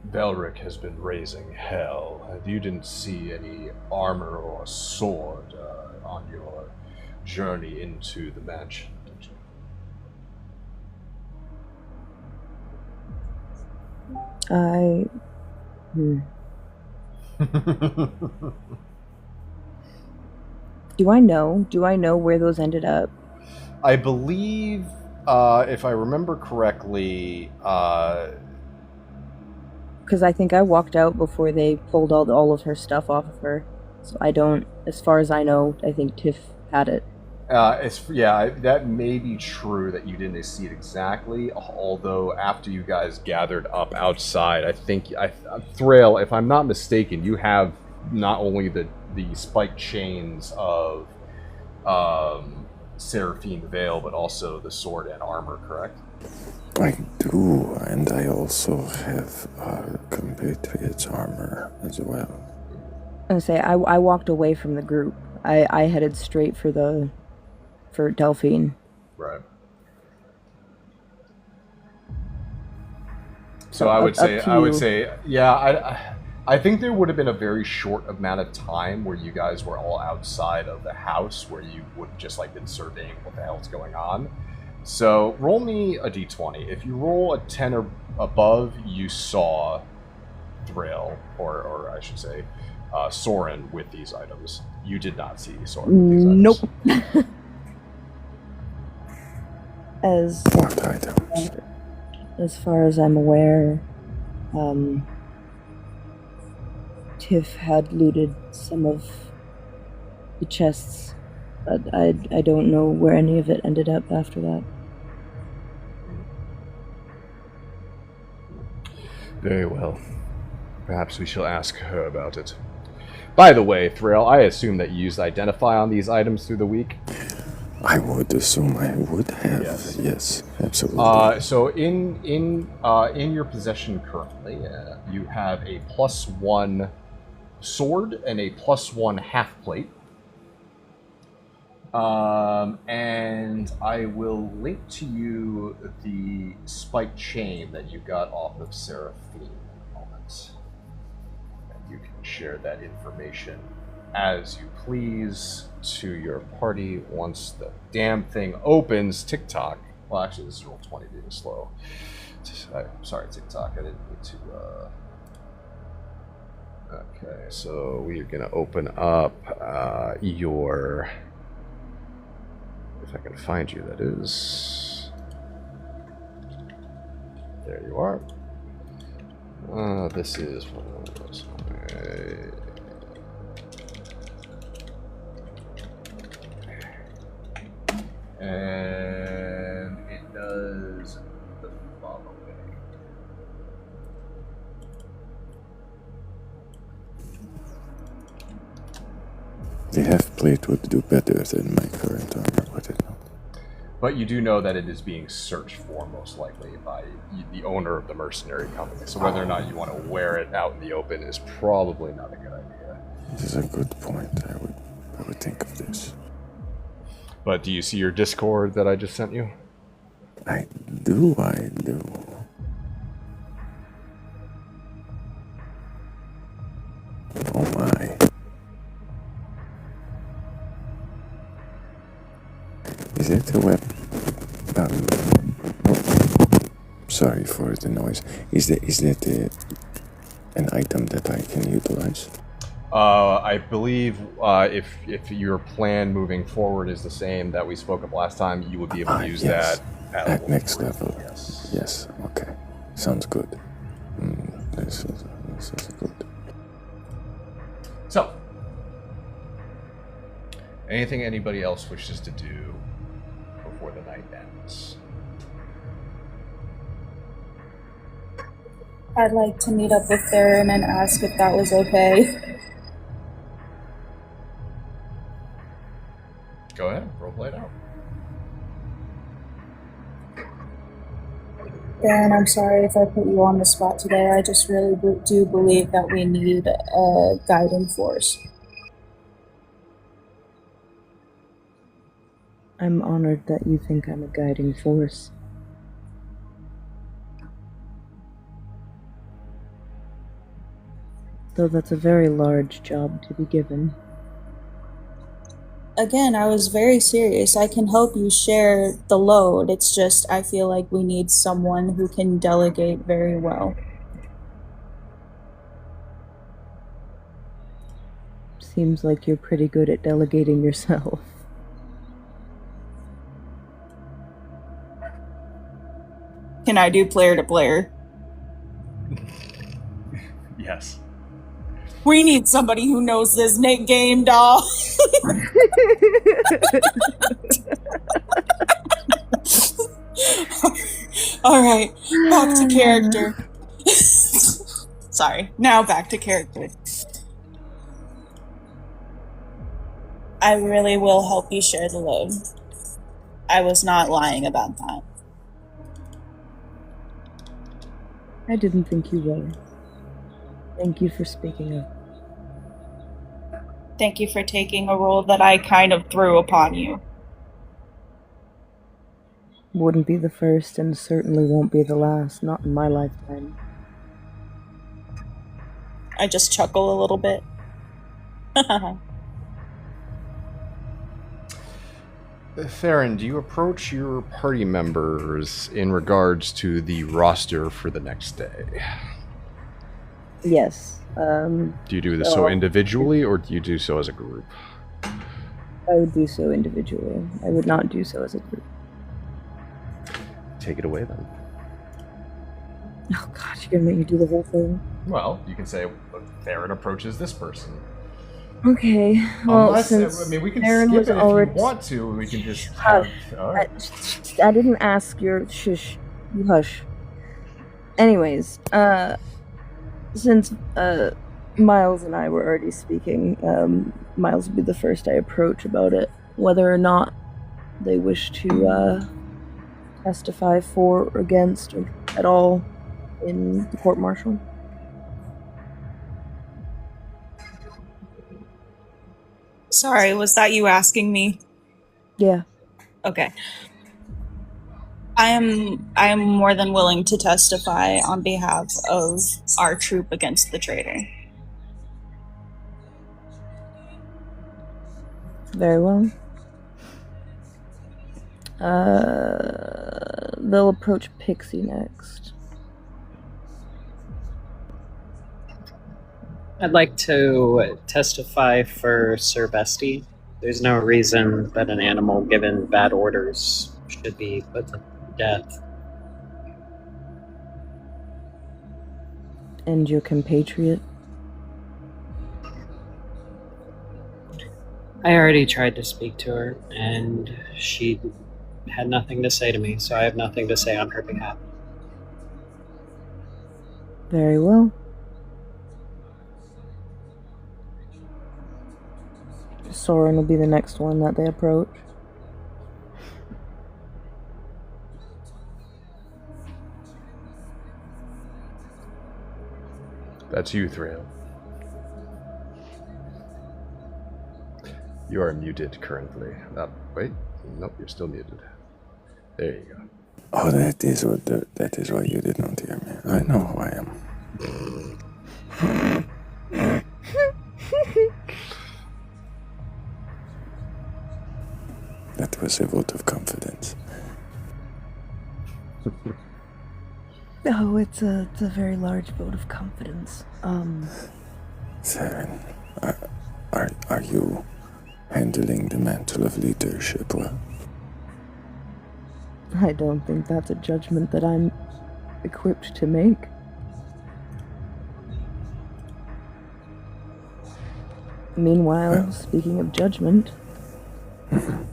Belric has been raising hell. You didn't see any armor or sword on your journey into the mansion, did you? Do I know? Do I know where those ended up? I believe, if I remember correctly, Because I think I walked out before they pulled all of her stuff off of her. So I don't, as far as I know, I think Tiff had it. that may be true that you didn't see it exactly, although after you guys gathered up outside, I think, Thrail, if I'm not mistaken, you have not only the spiked chains of Seraphine Veil, but also the sword and armor, correct? I do, and I also have our compatriots' armor as well. I was gonna say, I walked away from the group. I headed straight for Delphine. Right. So I would say, yeah, I think there would have been a very short amount of time where you guys were all outside of the house where you would just like been surveying what the hell's going on. So roll me a d20. If you roll a 10 or above, you saw Thrill, or I should say, Soren with these items. You did not see Soren with these items. Nope. What items? As far as I'm aware, Tiff had looted some of the chests, but I don't know where any of it ended up after that. Very well. Perhaps we shall ask her about it. By the way, Thrill, I assume that you used Identify on these items through the week? I would assume I would have. Yes, absolutely. So in your possession currently, you have a +1 sword and a +1 half plate. And I will link to you the spiked chain that you got off of Seraphine in a moment. And you can share that information as you please to your party once the damn thing opens. TikTok. Well, actually, this is roll 20 being slow. Sorry, TikTok. I didn't need to. Okay, so we are going to open up your. If I can find you, that is. There you are. This is one of those. And it does the following. The half plate would do better than my current armor, would it not? But you do know that it is being searched for, most likely, by the owner of the mercenary company. So whether or not you want to wear it out in the open is probably not a good idea. This is a good point. I would think of this. But do you see your Discord that I just sent you? I do. Sorry for the noise. Is that an item that I can utilize? I believe if your plan moving forward is the same that we spoke of last time, you would be able to use Yes. that At next 3. level. Yes. Yes. Okay. Sounds good. This is good. So, anything anybody else wishes to do before the night ends? I'd like to meet up with Theron and ask if that was okay. Go ahead, roleplay it out. Theron, I'm sorry if I put you on the spot today. I just really do believe that we need a guiding force. I'm honored that you think I'm a guiding force. Though that's a very large job to be given. Again, I was very serious. I can help you share the load. It's just I feel like we need someone who can delegate very well. Seems like you're pretty good at delegating yourself. Can I do player to player? Yes. We need somebody who knows this game, doll. All right, back to character. Sorry, now back to character. I really will help you share the load. I was not lying about that. I didn't think you were. Thank you for speaking up. Thank you for taking a role that I kind of threw upon you. Wouldn't be the first and certainly won't be the last, not in my lifetime. I just chuckle a little bit. Theron, do you approach your party members in regards to the roster for the next day? Yes. Do you do this so individually, or do you do so as a group? I would do so individually. I would not do so as a group. Take it away, then. Oh god, you're gonna make me do the whole thing? Well, you can say, Theron approaches this person. Okay, well, Unless, since I mean, we can Theron skip was it if already... you want to, we can just have... I didn't ask your... Shush. You hush. Anyways, since, Miles and I were already speaking, Miles would be the first I approach about it. Whether or not they wish to, testify for or against or at all in the court-martial. Sorry, was that you asking me? Yeah. Okay. I am more than willing to testify on behalf of our troop against the traitor. Very well. They'll approach Pixie next. I'd like to testify for Sir Bestie. There's no reason that an animal given bad orders should be put to death. And your compatriot? I already tried to speak to her, and she had nothing to say to me, so I have nothing to say on her behalf. Very well. Soren will be the next one that they approach. That's you, Thrail. You are muted currently. Wait, nope, you're still muted. There you go. Oh, that is why you did not hear me. I know who I am. That was a vote of confidence. Oh, it's a very large vote of confidence. Theron, are you handling the mantle of leadership well? I don't think that's a judgment that I'm equipped to make. Meanwhile, speaking of judgment, do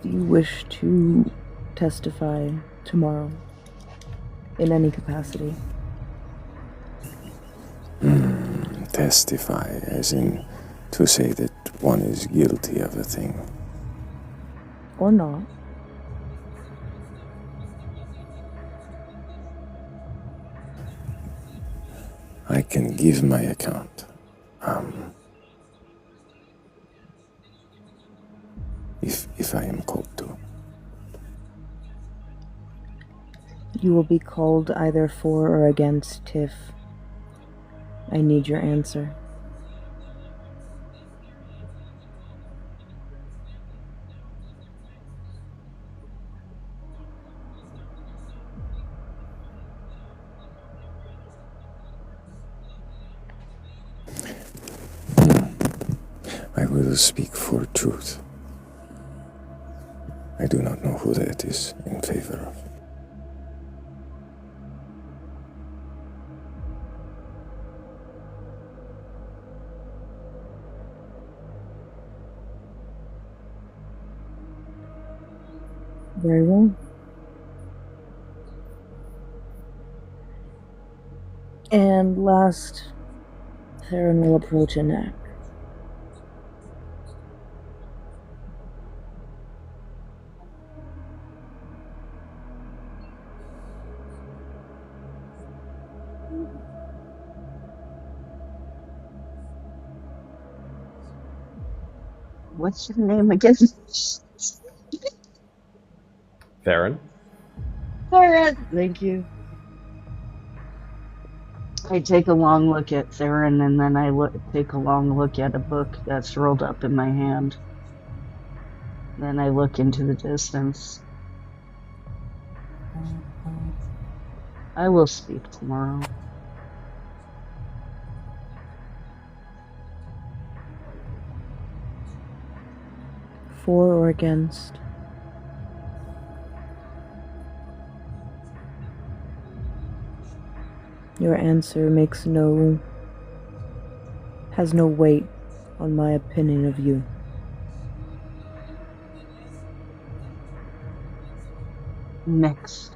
you wish to testify tomorrow in any capacity? Testify, as in to say that one is guilty of a thing. Or not? I can give my account. If I am called to. You will be called either for or against Tiff. I need your answer. I will speak for truth. I do not know who that is in favor of. Very well. And last, Theron will approach Anak. What's your name again? Theron? Theron. Thank you. I take a long look at Theron, and then I take a long look at a book that's rolled up in my hand. Then I look into the distance. I will speak tomorrow. For or against? Your answer has no weight on my opinion of you. Mixed.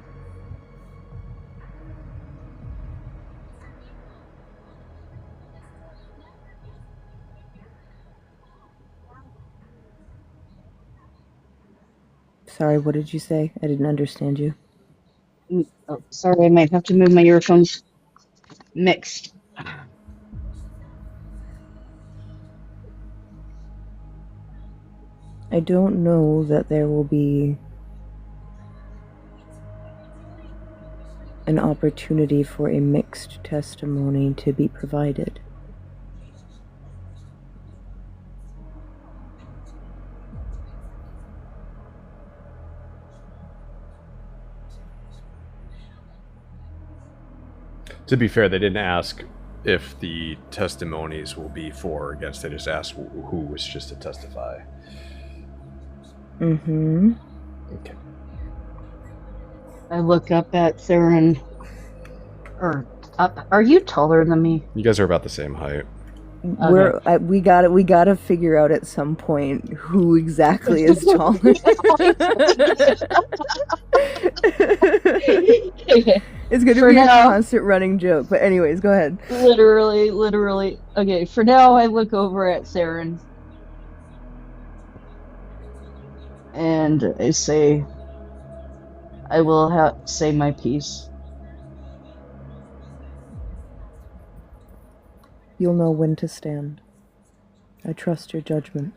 Sorry, what did you say? I didn't understand you. Oh, sorry, I might have to move my earphones. Mixed. I don't know that there will be an opportunity for a mixed testimony to be provided. To be fair, they didn't ask if the testimonies will be for or against. They just asked who wishes to testify. Mm-hmm. Okay. I look up at Theron. Are you taller than me? You guys are about the same height. Okay. We gotta figure out at some point who exactly is taller. It's gonna be a constant running joke, but anyways, go ahead. Literally. Okay, for now I look over at Theron. And I say, I will say my piece. You'll know when to stand. I trust your judgment.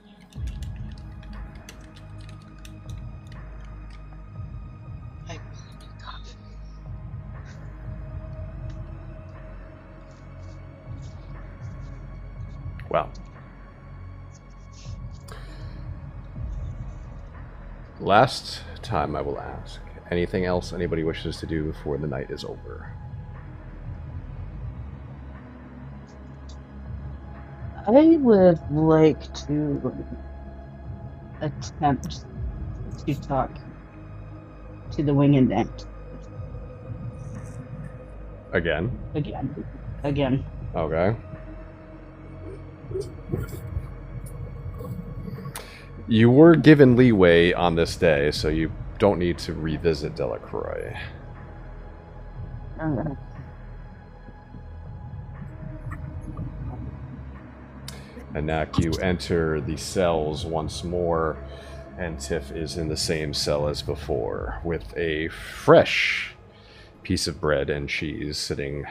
Well. Last time I will ask. Anything else anybody wishes to do before the night is over? I would like to attempt to talk to the winged ant. Again? Again. Okay. You were given leeway on this day, so you don't need to revisit Delacroix. Okay. Anak, you enter the cells once more, and Tiff is in the same cell as before, with a fresh piece of bread and cheese sitting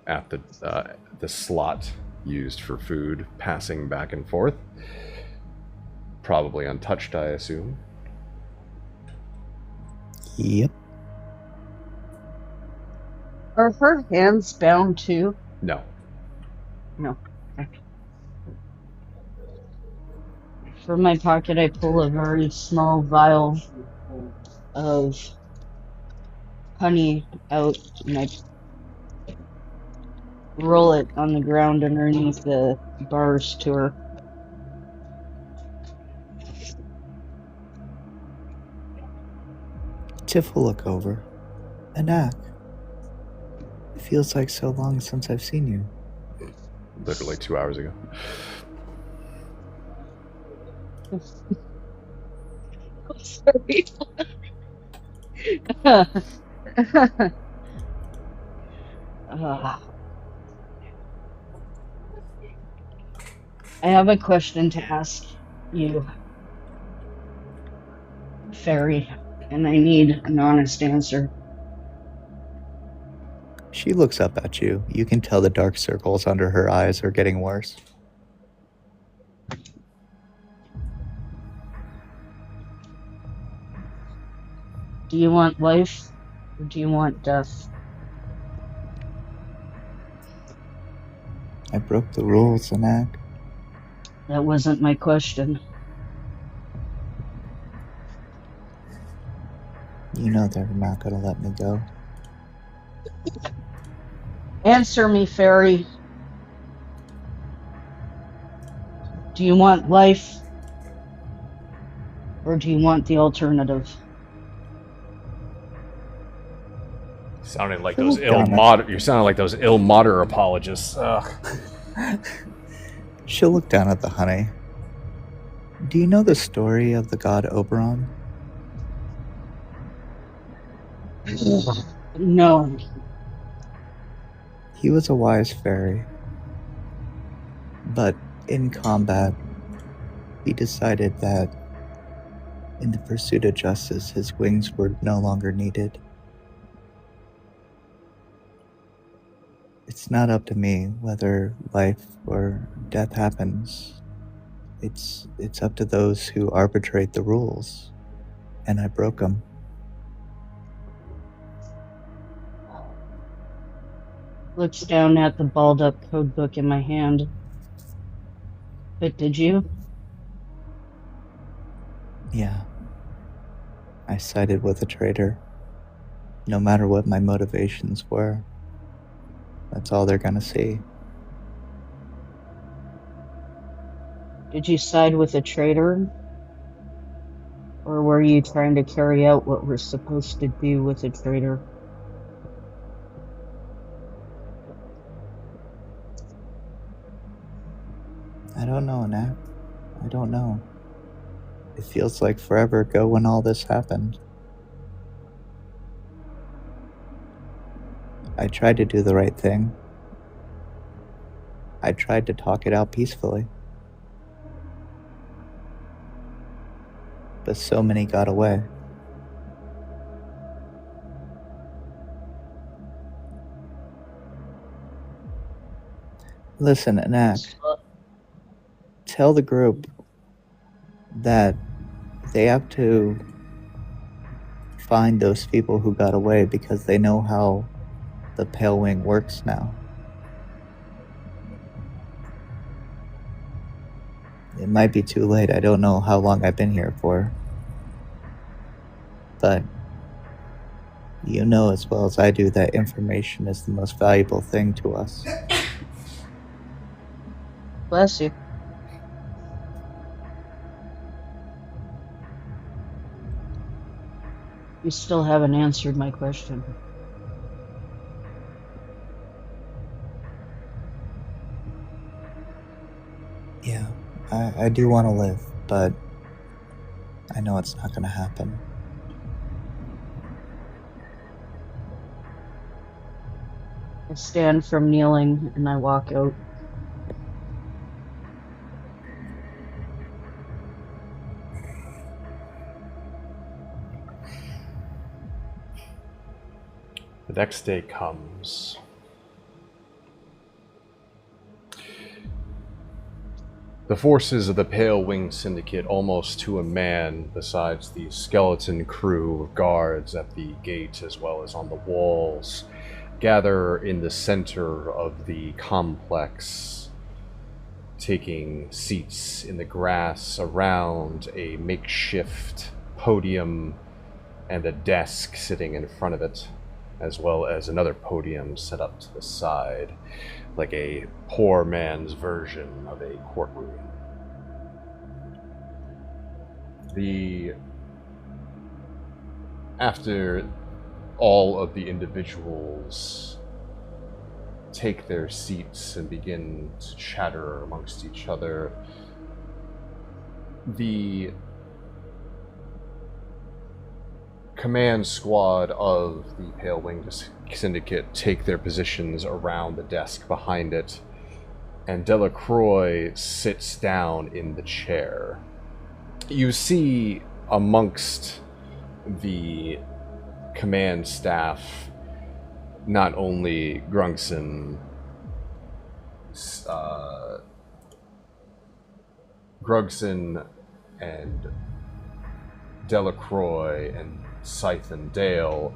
at the slot used for food, passing back and forth. Probably untouched, I assume. Yep. Are her hands bound too? No. No. Okay. From my pocket, I pull a very small vial of honey out, and I roll it on the ground underneath the bars to her. Tiff will look over. Anak. It feels like so long since I've seen you. Literally 2 hours ago. Sorry. I have a question to ask you, Fairy, and I need an honest answer. She looks up at you. You can tell the dark circles under her eyes are getting worse. Do you want life, or do you want death? I broke the rules, Anak. That wasn't my question. You know they're not gonna let me go. Answer me, Fairy. Do you want life, or do you want the alternative? Sounding like Oh, those you're sounding like those ill-moder apologists. Ugh. She'll look down at the honey. Do you know the story of the god Oberon? No. He was a wise fairy. But in combat, he decided that in the pursuit of justice, his wings were no longer needed. It's not up to me whether life or death happens. It's up to those who arbitrate the rules, and I broke them. Looks down at the balled up code book in my hand. But did you? Yeah. I sided with a traitor. No matter what my motivations were. That's all they're gonna see. Did you side with a traitor? Or were you trying to carry out what we're supposed to do with a traitor? I don't know, Nat. I don't know. It feels like forever ago when all this happened. I tried to do the right thing. I tried to talk it out peacefully. But so many got away. Listen, Anak. Tell the group that they have to find those people who got away because they know how the Pale Wing works now. It might be too late. I don't know how long I've been here for. but you know as well as I do that information is the most valuable thing to us. Bless you. You still haven't answered my question. Yeah, I do want to live, but I know it's not going to happen. I stand from kneeling and I walk out. The next day comes. The forces of the Pale Wing Syndicate, almost to a man, besides the skeleton crew of guards at the gate as well as on the walls, gather in the center of the complex, taking seats in the grass around a makeshift podium and a desk sitting in front of it, as well as another podium set up to the side, like a poor man's version of a courtroom. After all of the individuals take their seats and begin to chatter amongst each other, the command squad of the Pale Wing Syndicate take their positions around the desk behind it, and Delacroix sits down in the chair. You see amongst the command staff not only Grungson and Delacroix and Scythe and Dale,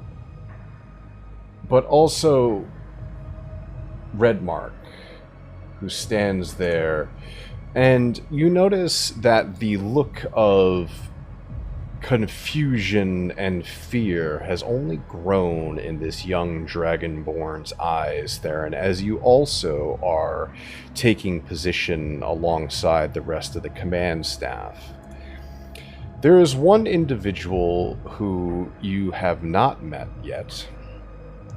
but also Redmark, who stands there, and you notice that the look of confusion and fear has only grown in this young dragonborn's eyes there, and as you also are taking position alongside the rest of the command staff, there is one individual who you have not met yet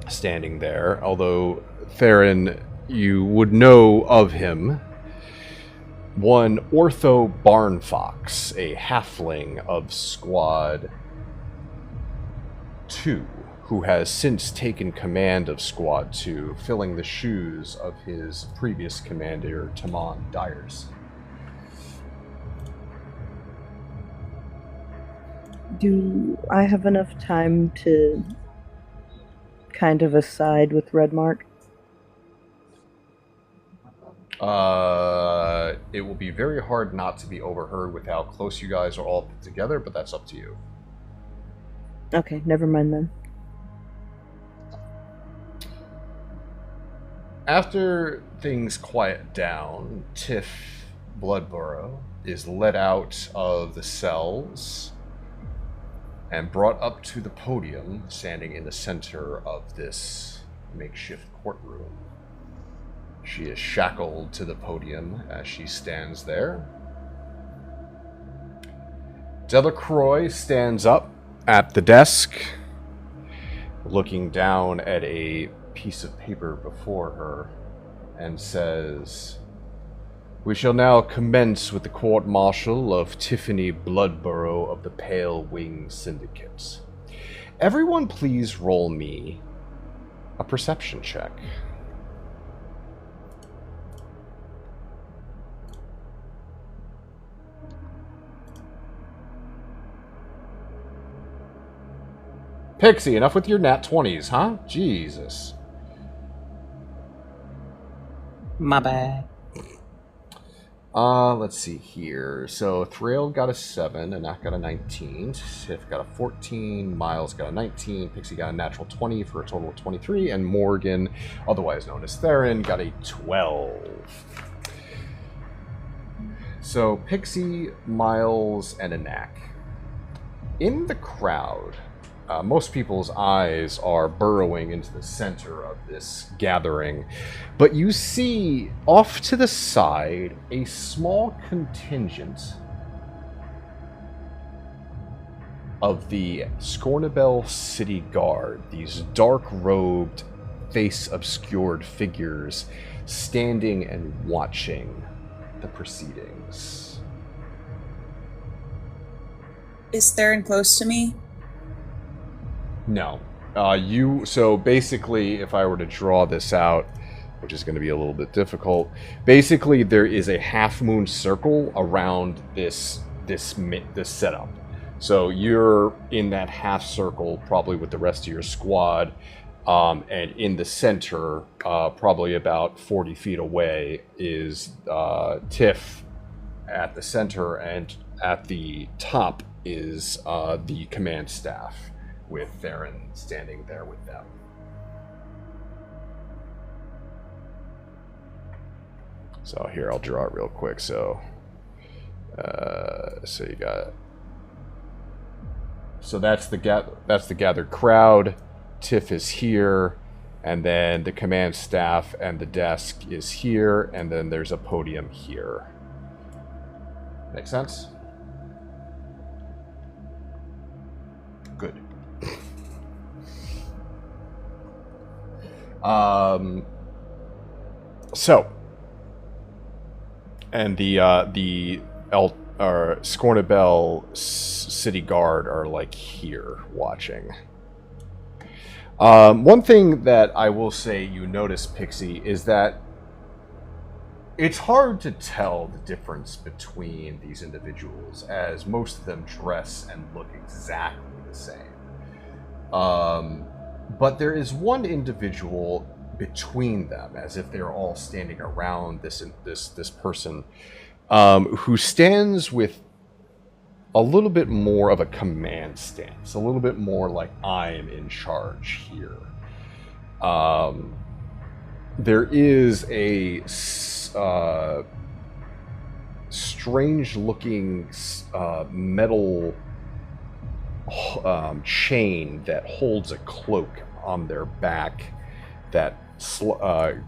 standing there, although Theron, you would know of him. One Ortho Barnfox, a halfling of Squad 2, who has since taken command of Squad 2, filling the shoes of his previous commander, Tamon Dyers. Do I have enough time to kind of aside with Redmark? It will be very hard not to be overheard with how close you guys are all put together, but that's up to you. Okay, never mind then. After things quiet down, Tiff Bloodborough is led out of the cells and brought up to the podium, standing in the center of this makeshift courtroom. She is shackled to the podium as she stands there. Delacroix stands up at the desk, looking down at a piece of paper before her, and says, "We shall now commence with the court-martial of Tiffany Bloodborough of the Pale Wing Syndicate. Everyone please roll me a perception check." Pixie, enough with your nat 20s, huh? Jesus. My bad. Let's see here. So Thrail got a 7, Anak got a 19, Tiff got a 14, Miles got a 19, Pixie got a natural 20 for a total of 23, and Morgan, otherwise known as Theron, got a 12. So Pixie, Miles, and Anak. In the crowd, most people's eyes are burrowing into the center of this gathering, but you see off to the side a small contingent of the Scornabel City Guard, these dark-robed, face-obscured figures standing and watching the proceedings. Is Theron close to me? No. So basically, if I were to draw this out, which is going to be a little bit difficult, basically there is a half-moon circle around this setup. So you're in that half circle, probably with the rest of your squad, and in the center, probably about 40 feet away, is Tiff at the center, and at the top is the command staff, with Theron standing there with them. So here, I'll draw it real quick. So you got. So that's the gathered crowd. Tiff is here, and then the command staff and the desk is here, and then there's a podium here. Make sense? Good. So, and the Scornabel City Guard are like here watching. One thing that I will say you notice, Pixie, is that it's hard to tell the difference between these individuals, as most of them dress and look exactly the same. But there is one individual between them, as if they're all standing around this person, who stands with a little bit more of a command stance, a little bit more like I'm in charge here. There is a strange-looking metal chain that holds a cloak on their back that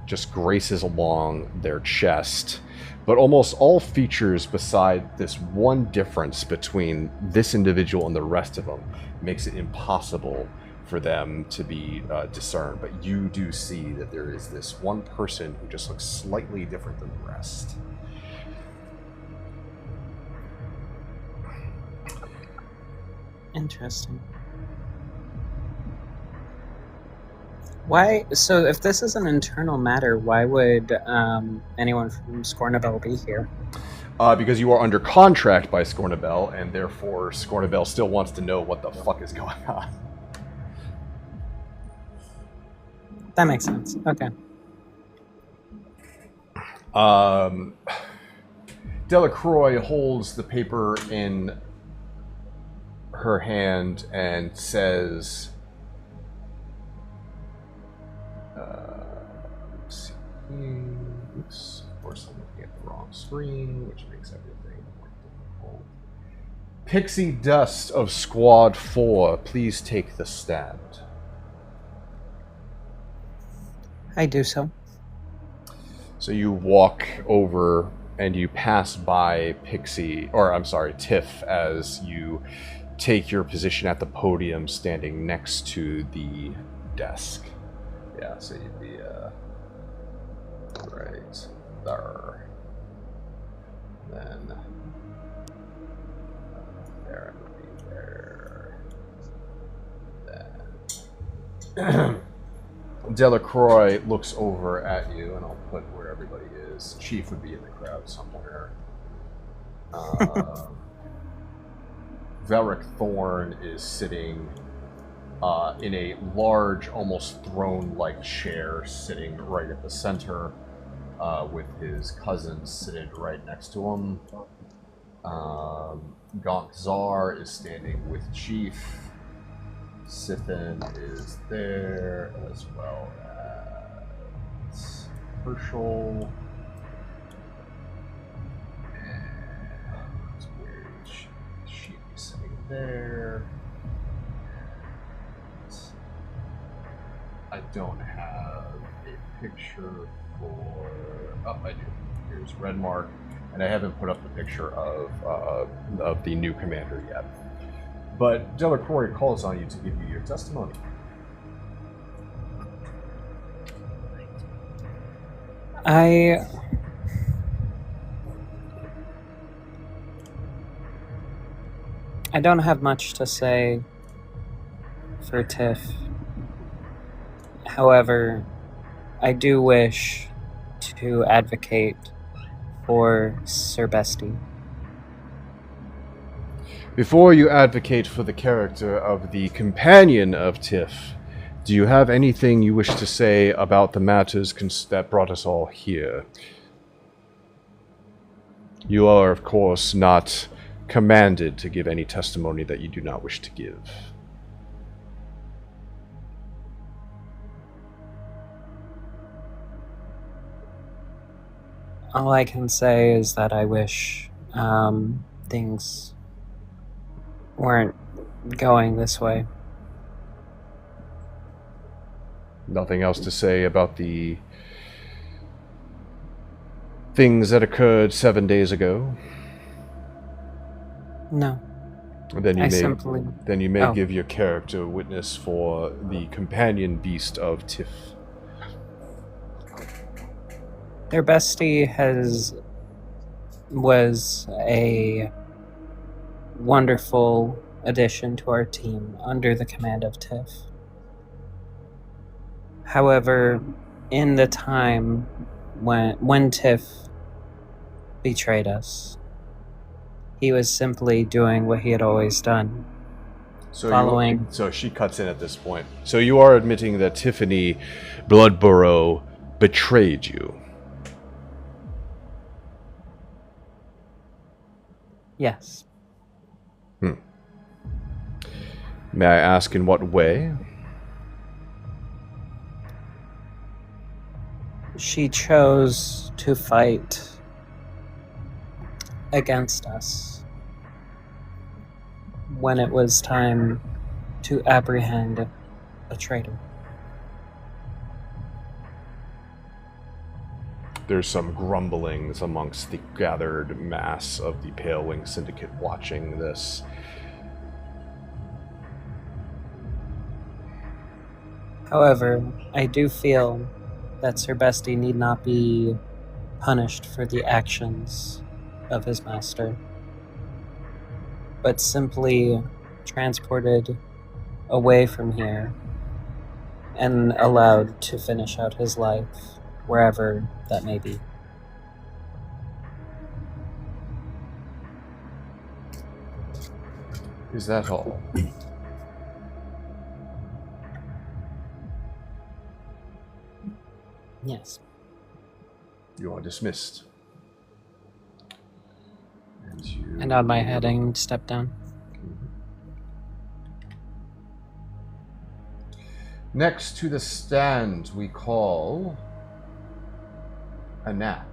just graces along their chest. But almost all features beside this one difference between this individual and the rest of them makes it impossible for them to be discerned. But you do see that there is this one person who just looks slightly different than the rest. Interesting. Why? So, if this is an internal matter, why would anyone from Scornabel be here? Because you are under contract by Scornabel, and therefore Scornabel still wants to know what the fuck is going on. That makes sense. Okay. Delacroix holds the paper in her hand and says, let's see. Oops, of course I'm looking at the wrong screen, which makes everything more difficult. Pixie Dust of Squad 4, please take the stand. I do so. So you walk over and you pass by Tiff, as you take your position at the podium standing next to the desk. Yeah, so you'd be right there. Then there would be there. Then Delacroix looks over at you, and I'll put where everybody is. Chief would be in the crowd somewhere. Velric Thorn is sitting in a large, almost throne-like chair, sitting right at the center, with his cousin sitting right next to him. Gonzar is standing with Chief. Sithin is there, as well as Herschel. And where is she? She'd be sitting there. I don't have a picture for... Oh, I do. Here's Redmark. And I haven't put up the picture of the new commander yet. But Delacroix calls on you to give you your testimony. I don't have much to say for Tiff. However, I do wish to advocate for Sir Bestie. Before you advocate for the character of the companion of Tiff, do you have anything you wish to say about the matters that brought us all here? You are, of course, not commanded to give any testimony that you do not wish to give. All I can say is that I wish things weren't going this way. Nothing else to say about the things that occurred 7 days ago? No. Then you may Oh. give your character witness for the companion beast of Tiff. Their bestie was a wonderful addition to our team under the command of Tiff. However, in the time when Tiff betrayed us, he was simply doing what he had always done. So she cuts in at this point. So you are admitting that Tiffany Bloodborough betrayed you. Yes. May I ask in what way? She chose to fight against us when it was time to apprehend a traitor. There's some grumblings amongst the gathered mass of the Pale Wing Syndicate watching this. However, I do feel that Sir Bestie need not be punished for the actions of his master, but simply transported away from here and allowed to finish out his life wherever that may be. Is that all? Yes. You are dismissed. I nod my head and step down. Next to the stand, we call Anak.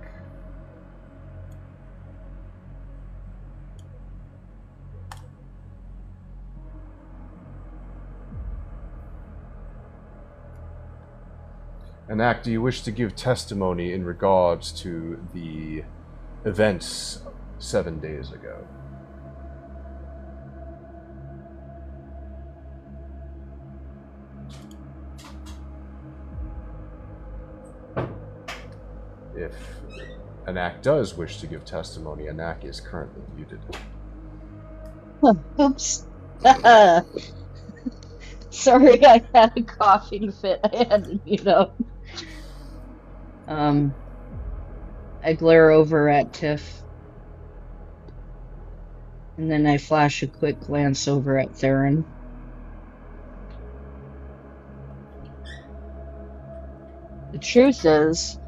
Anak, do you wish to give testimony in regards to the events 7 days ago? If Anak does wish to give testimony, Anak is currently muted. Oops. Sorry, I had a coughing fit. I had to mute up. I glare over at Tiff. And then I flash a quick glance over at Theron. The truth is,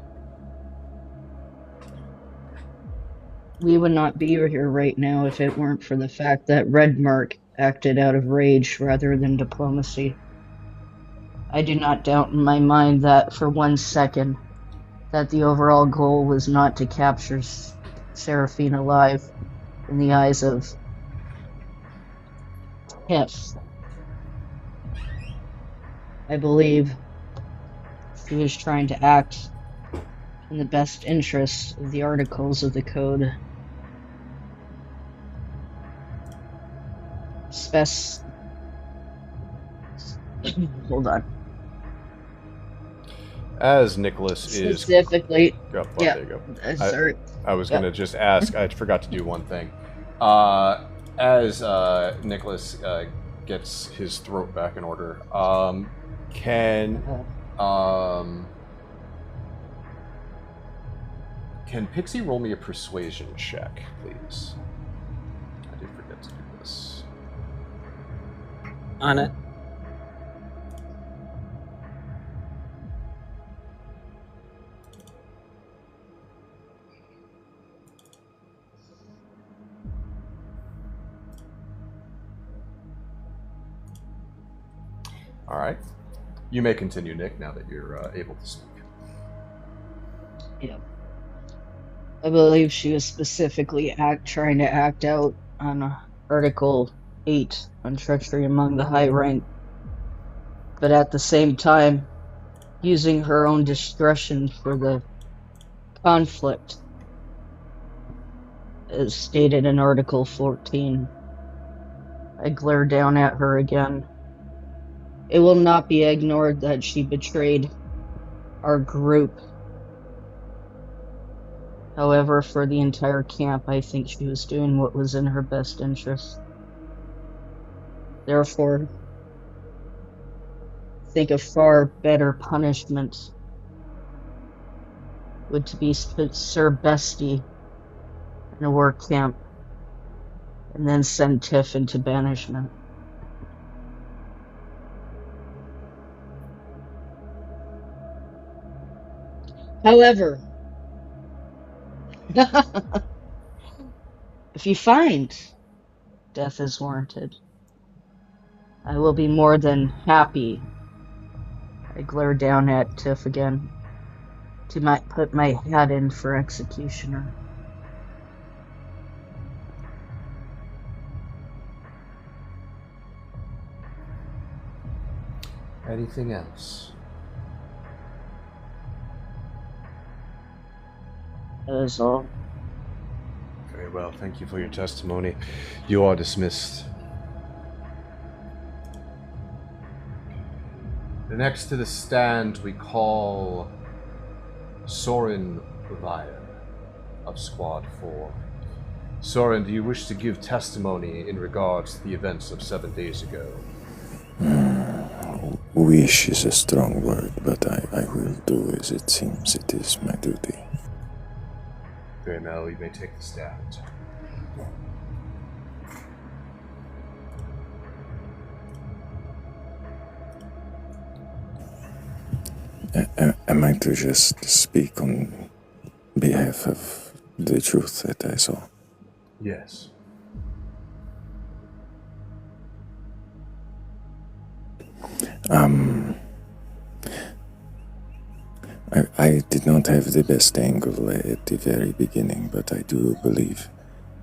we would not be here right now if it weren't for the fact that Redmark acted out of rage rather than diplomacy. I do not doubt in my mind that for 1 second that the overall goal was not to capture Seraphine alive in the eyes of Tiff. I believe He was trying to act in the best interest of the articles of the code. Hold on. As Nicholas is... Specifically... Oh, yeah. there you go. Sorry. I was going to just ask. I forgot to do one thing. As Nicholas gets his throat back in order, can Pixie roll me a persuasion check, please? I did forget to do this. On it. All right. You may continue, Nick, now that you're able to speak. Yeah. I believe she was specifically trying to act out on Article 8 on treachery among the high rank, but at the same time using her own discretion for the conflict, as stated in Article 14. I glare down at her again. It will not be ignored that she betrayed our group. However, for the entire camp, I think she was doing what was in her best interest. Therefore, I think a far better punishment would to be put Sir Bestie in a work camp and then send Tiff into banishment. However, if you find death is warranted, I will be more than happy. I glare down at Tiff again to put my hat in for executioner. Anything else? That is all. Very well. Thank you for your testimony. You are dismissed. Next to the stand, we call Soren Vire of Squad 4. Soren, do you wish to give testimony in regards to the events of 7 days ago? Wish is a strong word, but I will do as it seems it is my duty. Very well, you may take the stand. Am I to just speak on behalf of the truth that I saw? Yes. I did not have the best angle at the very beginning, but I do believe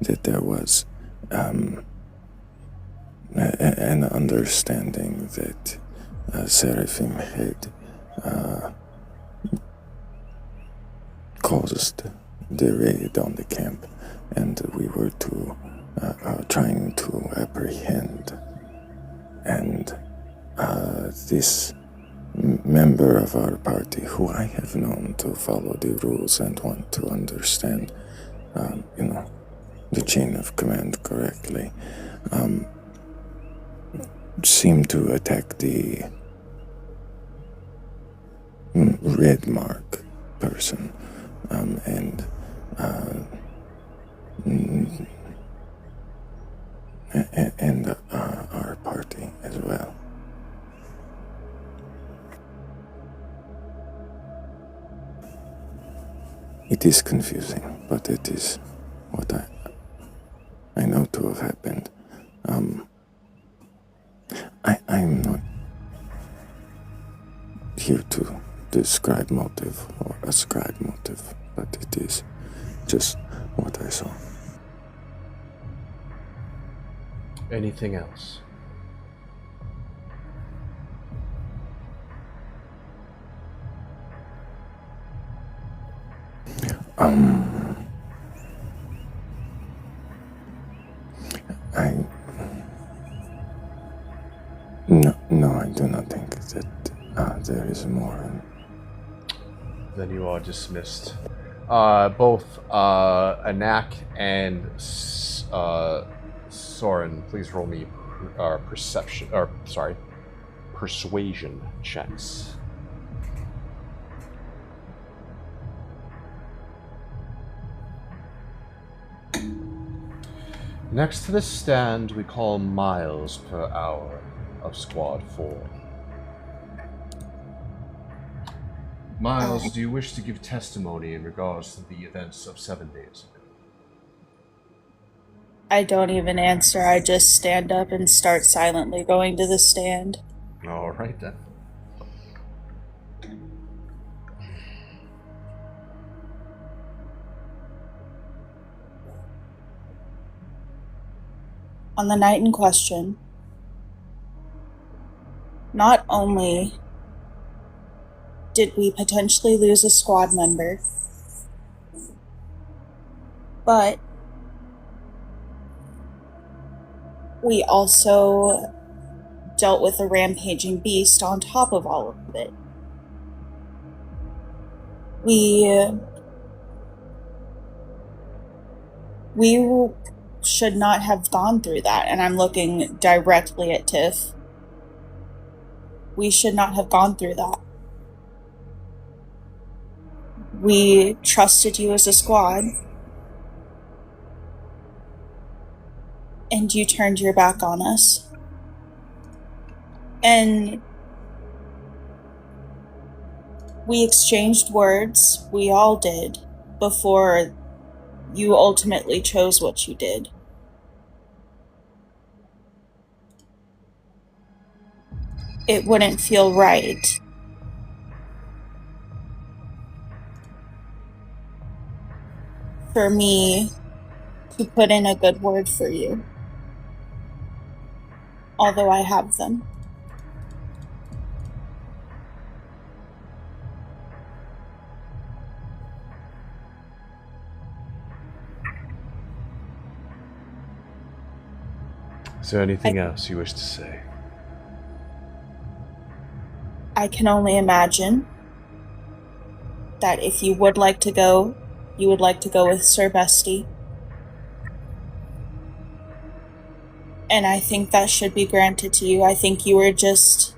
that there was an understanding that Seraphim had caused the raid on the camp, and we were trying to apprehend, and this member of our party, who I have known to follow the rules and want to understand, the chain of command correctly, seemed to attack the red mark person, and our party as well. It is confusing, but it is what I know to have happened. I'm not here to describe motive or ascribe motive, but it is just what I saw. Anything else? No, I do not think that there is more. Then you are dismissed. Both Anak and Soren, please roll me persuasion checks. Next to the stand, we call miles per hour of Squad 4. Miles, do you wish to give testimony in regards to the events of 7 days ago? I don't even answer. I just stand up and start silently going to the stand. All right, then. On the night in question, not only did we potentially lose a squad member, but we also dealt with a rampaging beast on top of all of it. We should not have gone through that, and I'm looking directly at Tiff. We should not have gone through that. We trusted you as a squad, and you turned your back on us. And we exchanged words, we all did, before you ultimately chose what you did. It wouldn't feel right for me to put in a good word for you, although I have them. Is there anything else you wish to say? I can only imagine that if you would like to go, you would like to go with Sir Bestie. And I think that should be granted to you. I think you were just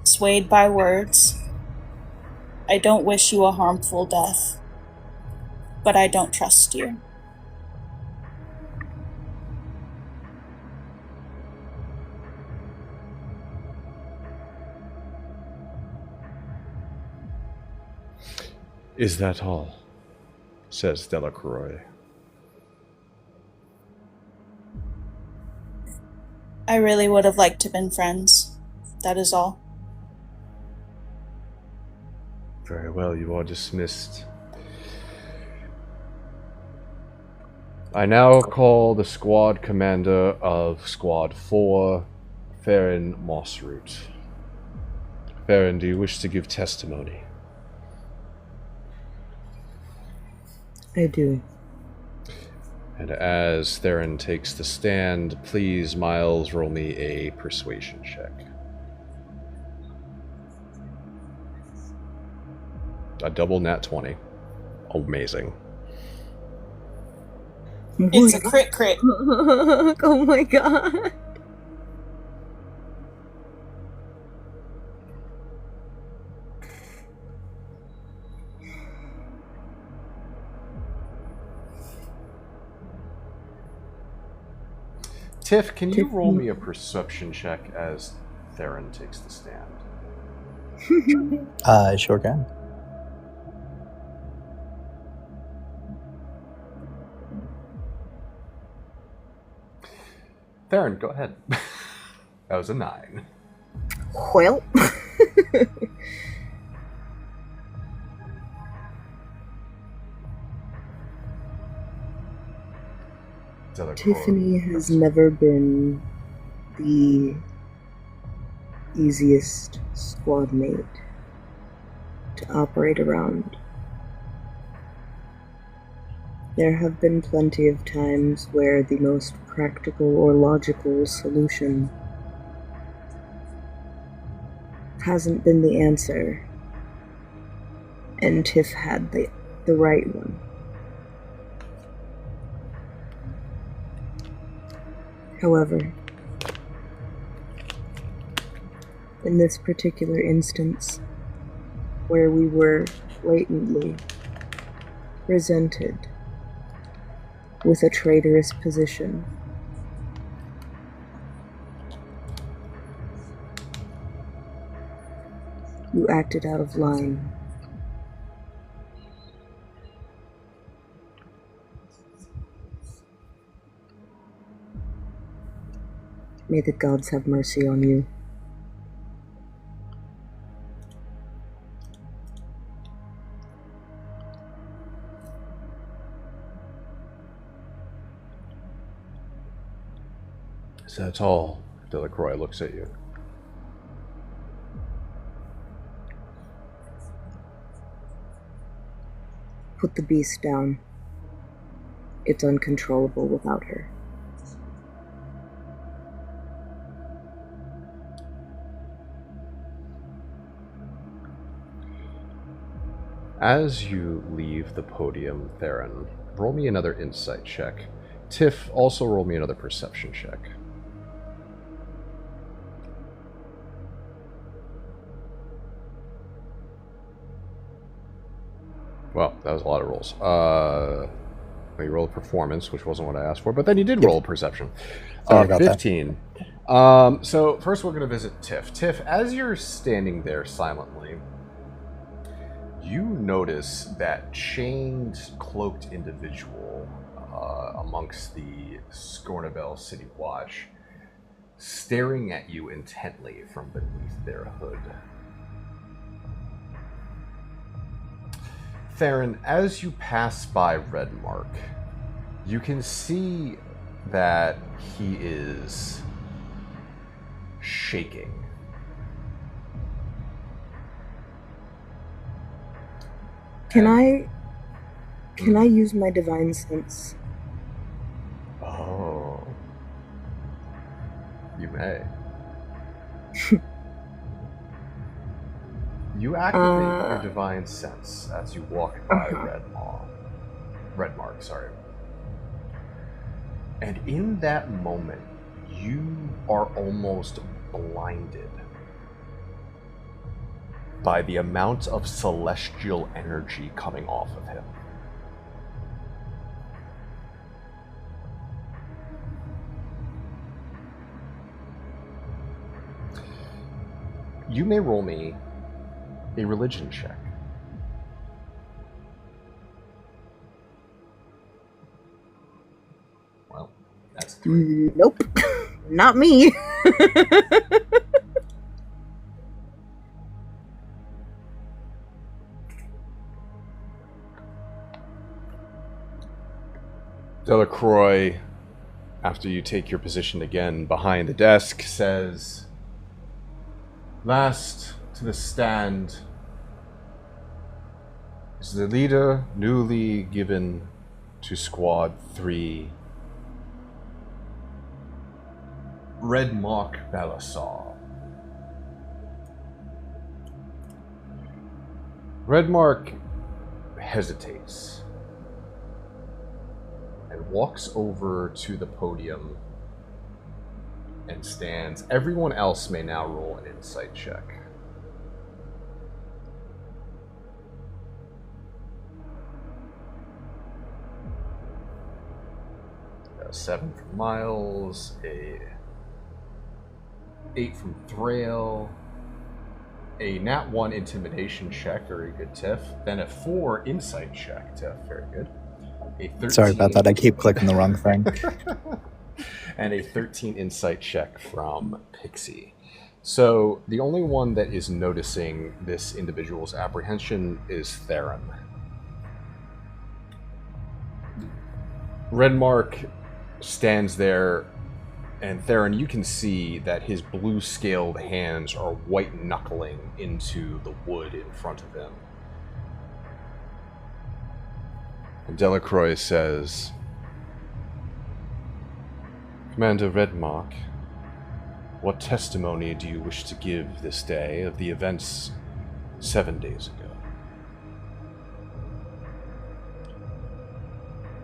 swayed by words. I don't wish you a harmful death, but I don't trust you. Is that all? Says Delacroix. I really would have liked to have been friends. That is all. Very well, you are dismissed. I now call the squad commander of Squad 4, Farron Mossroot. Farron, do you wish to give testimony? I do. And as Theron takes the stand, please, Miles, roll me a persuasion check. A double nat 20. Amazing. It's a crit. Oh my god. Tiff, can you roll me a perception check as Theron takes the stand? Sure can. Theron, go ahead. That was a 9. Well. Tiffany has never been the easiest squad mate to operate around. There have been plenty of times where the most practical or logical solution hasn't been the answer, and Tiff had the right one. However, in this particular instance, where we were blatantly presented with a traitorous position, you acted out of line. May the gods have mercy on you. Is that all? Delacroix looks at you. Put the beast down. It's uncontrollable without her. As you leave the podium, Theron, roll me another insight check. Tiff, also roll me another perception check. Well, that was a lot of rolls. You rolled performance, which wasn't what I asked for, but then you did roll perception. Sorry about 15. So first we're going to visit Tiff. Tiff, as you're standing there silently, you notice that chained, cloaked individual amongst the Scornabel City Watch staring at you intently from beneath their hood. Theron, as you pass by Redmark, you can see that he is shaking. Can I use my divine sense? Oh. You may. You activate your divine sense as you walk by Redmark, sorry. And in that moment, you are almost blinded by the amount of celestial energy coming off of him. You may roll me a religion check. Well, that's 3. Nope. Not me. Delacroix, after you take your position again behind the desk, says, "Last to the stand is the leader newly given to Squad 3, Redmark Balasar." Redmark hesitates and walks over to the podium and stands. Everyone else may now roll an insight check. A 7 from Miles, a 8 from Thrail, a nat 1 intimidation check, very good, Tiff. Then a 4 insight check, Tiff, very good. A 13... Sorry about that, I keep clicking the wrong thing. And a 13 insight check from Pixie. So the only one that is noticing this individual's apprehension is Theron. Redmark stands there, and Theron, you can see that his blue-scaled hands are white-knuckling into the wood in front of him. And Delacroix says, "Commander Redmark, What testimony do you wish to give this day of the events 7 days ago?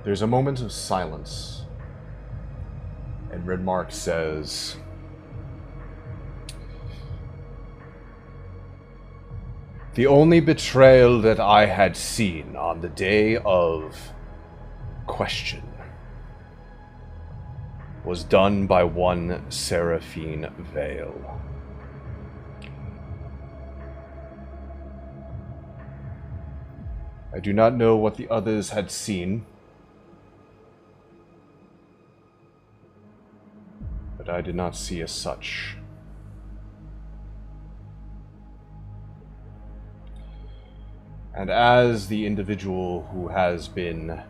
There's a moment of silence, and Redmark says, "The only betrayal that I had seen on the day of question was done by one Seraphine Vale. I do not know what the others had seen, but I did not see as such. And as the individual who has been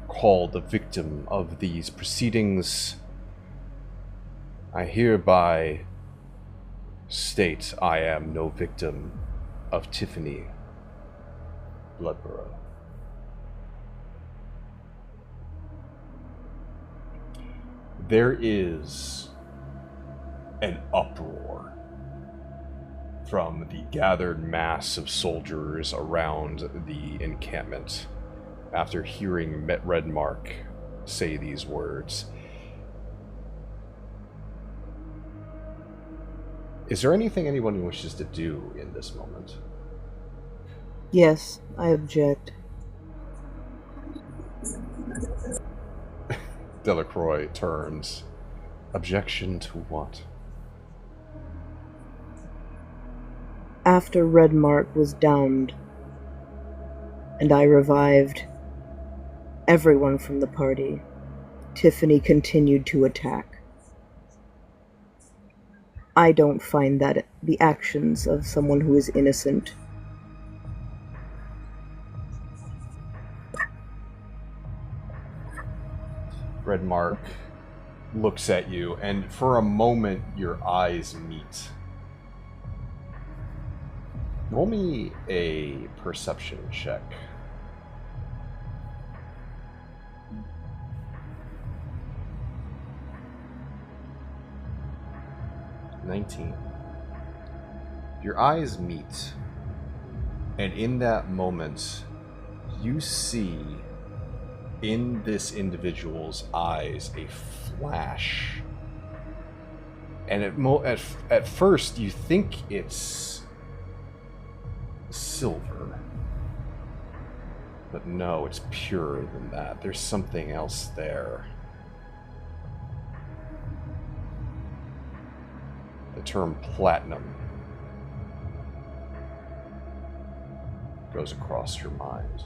called the victim of these proceedings, I hereby state I am no victim of Tiffany Bloodborough. There is an uproar from the gathered mass of soldiers around the encampment after hearing Redmark say these words. Is there anything anyone wishes to do in this moment? Yes, I object. Delacroix turns. Objection to what? After Redmark was downed, and I revived everyone from the party, Tiffany continued to attack. I don't find that the actions of someone who is innocent. Redmark looks at you, and for a moment your eyes meet. Roll me a perception check. Your eyes meet, and in that moment, you see in this individual's eyes a flash. And at first, you think it's silver. But no, it's purer than that. There's something else there. The term platinum goes across your mind.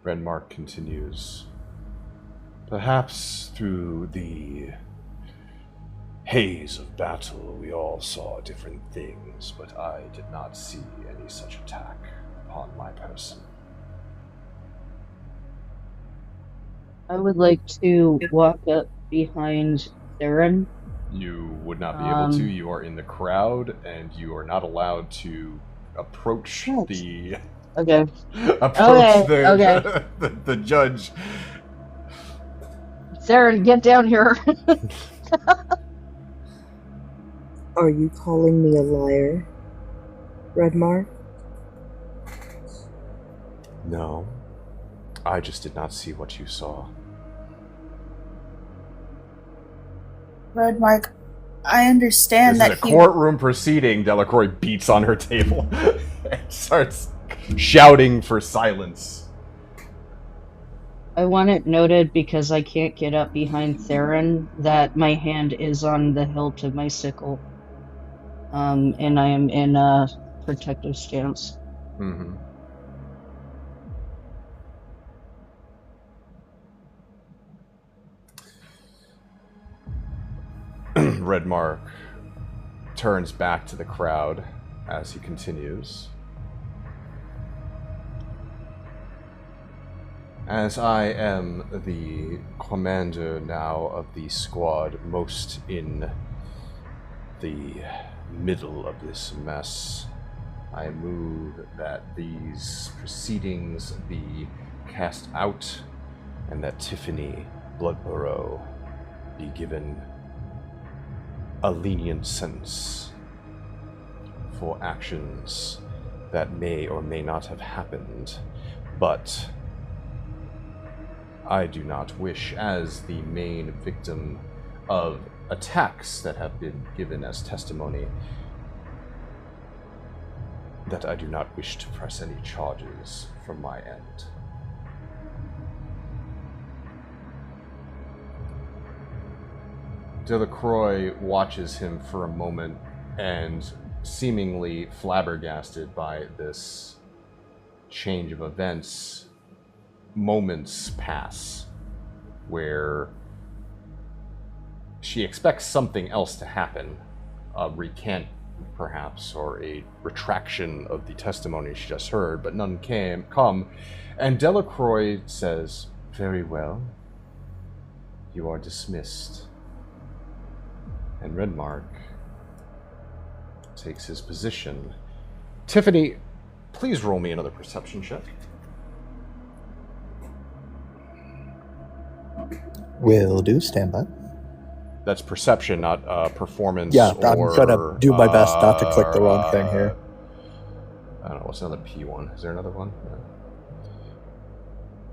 Redmark continues. Perhaps through the haze of battle we all saw different things, but I did not see any such attack upon my person. I would like to walk up behind Theron. You would not be able to. You are in the crowd, and you are not allowed to approach the... Okay. approach Okay. the judge. Theron, get down here. Are you calling me a liar, Redmark? No. I just did not see what you saw. Redmark, I understand This that is a courtroom proceeding. Delacroix beats on her table and starts shouting for silence. I want it noted, because I can't get up behind Theron, that my hand is on the hilt of my sickle. And I am in a protective stance. Mm-hmm. Redmark turns back to the crowd as he continues. As I am the commander now of the squad most in the middle of this mess, I move that these proceedings be cast out and that Tiffany Bloodborough be given a lenient sentence for actions that may or may not have happened, but I do not wish, as the main victim of attacks that have been given as testimony, that I do not wish to press any charges from my end. Delacroix watches him for a moment and, seemingly flabbergasted by this change of events, moments pass where she expects something else to happen, a recant perhaps, or a retraction of the testimony she just heard, but none come, and Delacroix says, "Very well, you are dismissed." And Redmark takes his position. Tiffany, please roll me another perception check. Will do. Stand by. That's perception, not performance. Yeah, I'm or, gonna do my best not to click the wrong thing here. I don't know, what's another P1? Is there another one? No.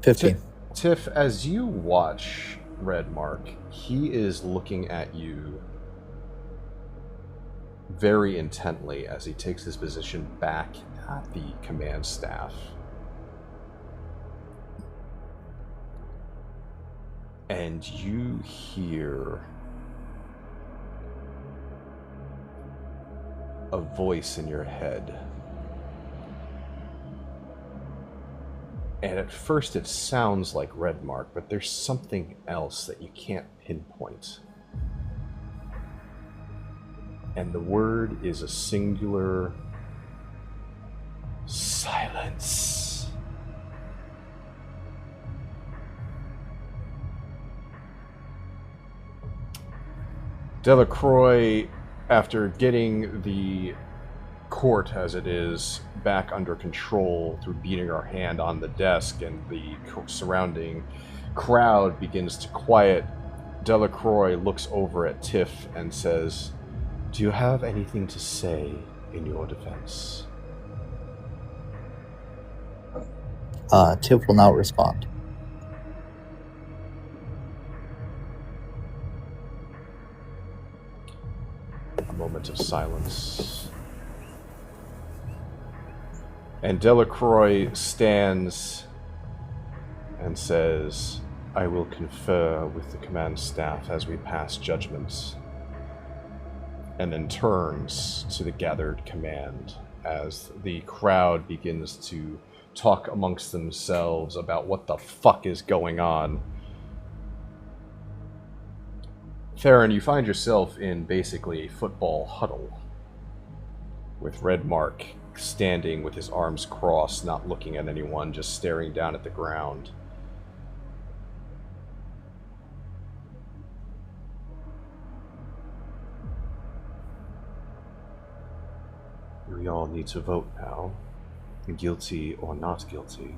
15. Tiff, as you watch Redmark, he is looking at you very intently as he takes his position back at the command staff. And you hear a voice in your head. And at first it sounds like Redmark, but there's something else that you can't pinpoint. And the word is a singular silence. Delacroix, after getting the court, as it is, back under control through beating her hand on the desk and the surrounding crowd begins to quiet, Delacroix looks over at Tiff and says, "Do you have anything to say in your defense?" Tiff will not respond. A moment of silence. And Delacroix stands and says, "I will confer with the command staff as we pass judgment," and then turns to the gathered command as the crowd begins to talk amongst themselves about what the fuck is going on. Theron, you find yourself in basically a football huddle, with Redmark standing with his arms crossed, not looking at anyone, just staring down at the ground. We all need to vote now, guilty or not guilty.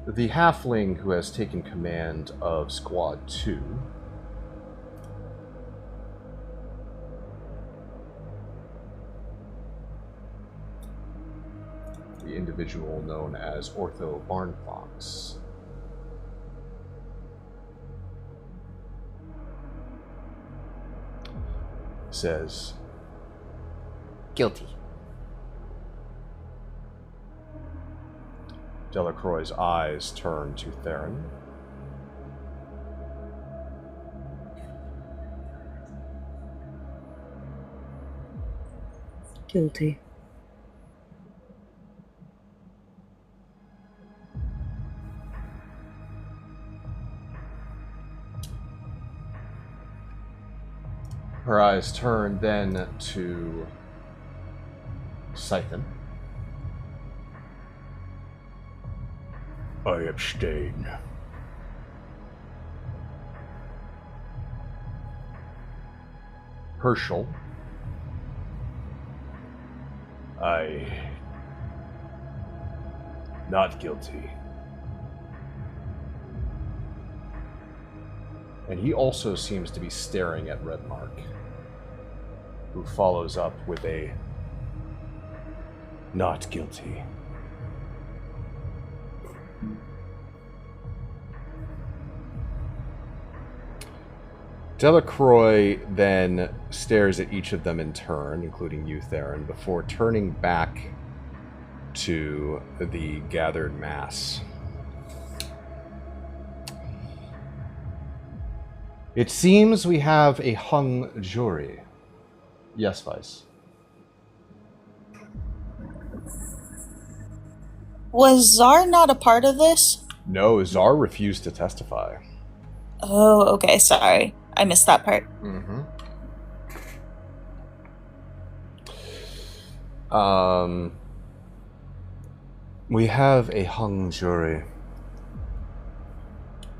The halfling who has taken command of Squad 2 the individual known as Ortho Barnfox says, "Guilty." Delacroix's eyes turn to Theron. Guilty. Her eyes turn then to Scythen. "I abstain." Herschel. Not guilty. And he also seems to be staring at Redmark, who follows up with a not guilty. Delacroix then stares at each of them in turn, including you, Theron, before turning back to the gathered mass. It seems we have a hung jury. Yes, Vice. Was Czar not a part of this? No, Czar refused to testify. Oh, okay, sorry. I missed that part. Mm-hmm. We have a hung jury.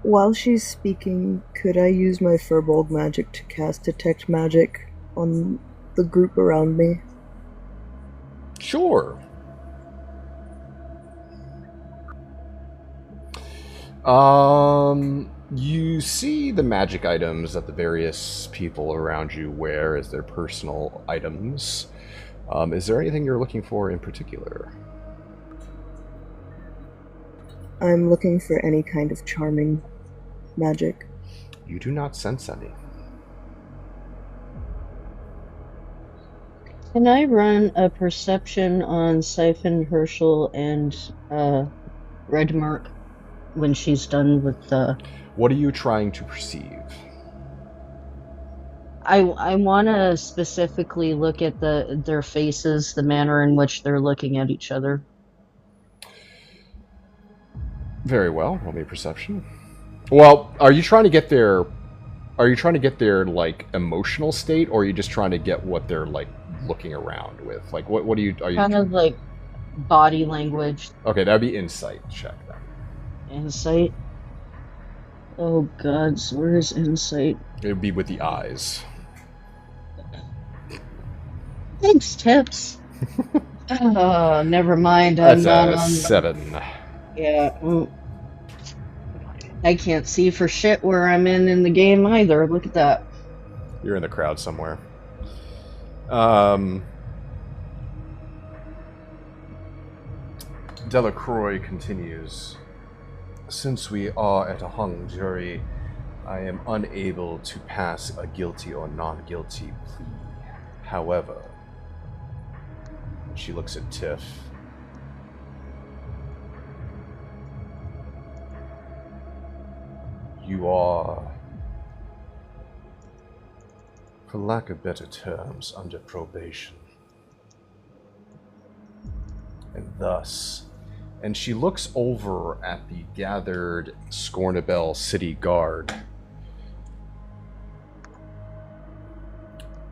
While she's speaking, could I use my Furbolg magic to cast Detect Magic on the group around me? Sure. You see the magic items that the various people around you wear as their personal items. Is there anything you're looking for in particular? I'm looking for any kind of charming magic. You do not sense any. Can I run a perception on Siphon, Herschel, and Redmark when she's done with the... What are you trying to perceive? I want to specifically look at their faces, the manner in which they're looking at each other. Very well. Roll me a perception. Well, are you trying to get their like emotional state, or are you just trying to get what they're like looking around with? Like what are you kind of like body language. Okay, that'd be insight check then. Insight. Oh god, where is insight? It would be with the eyes. Thanks, tips. Oh, never mind. That's I'm not a on 7. Yeah. I can't see for shit where I'm in the game either. Look at that. You're in the crowd somewhere. Delacroix continues. Since we are at a hung jury, I am unable to pass a guilty or non-guilty plea. However, she looks at Tiff. You are, for lack of better terms, under probation. And thus, and she looks over at the gathered Scornabel City Guard.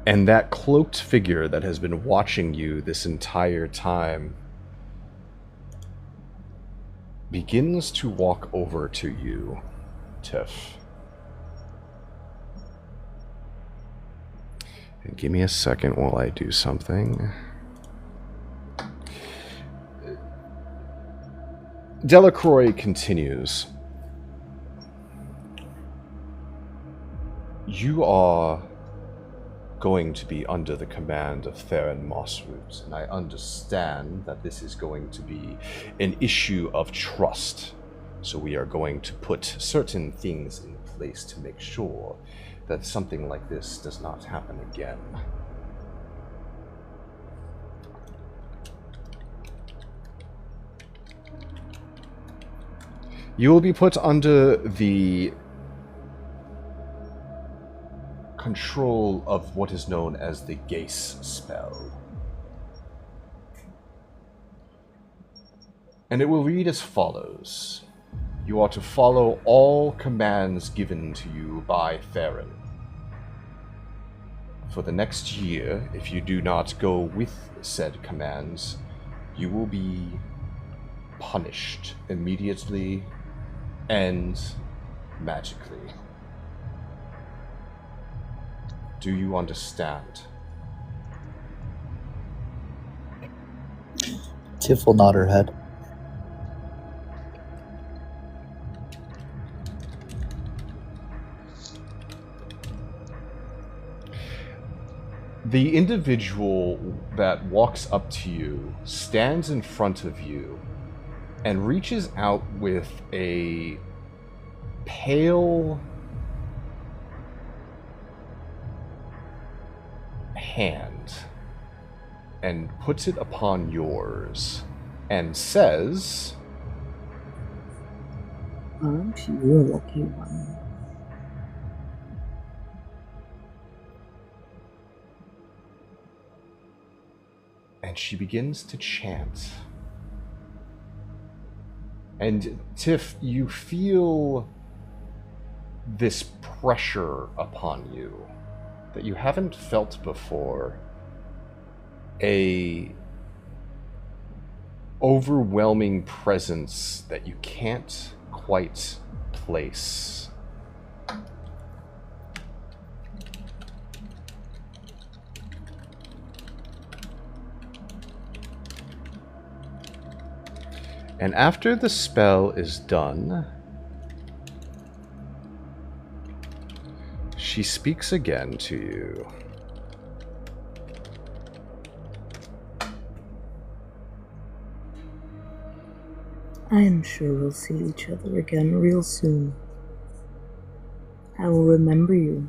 And that cloaked figure that has been watching you this entire time begins to walk over to you, Tiff. And give me a second while I do something. Delacroix continues. You are going to be under the command of Theron Mossroot, and I understand that this is going to be an issue of trust. So we are going to put certain things in place to make sure that something like this does not happen again. You will be put under the control of what is known as the Gace spell. And it will read as follows. You are to follow all commands given to you by Theron. For the next year, if you do not go with said commands, you will be punished immediately and magically. Do you understand? Tiff will nod her head. The individual that walks up to you stands in front of you and reaches out with a pale hand and puts it upon yours and says, Aren't you a lucky one? and she begins to chant. And Tiff, you feel this pressure upon you that you haven't felt before. A overwhelming presence that you can't quite place. And after the spell is done, she speaks again to you. I am sure we'll see each other again real soon. I will remember you,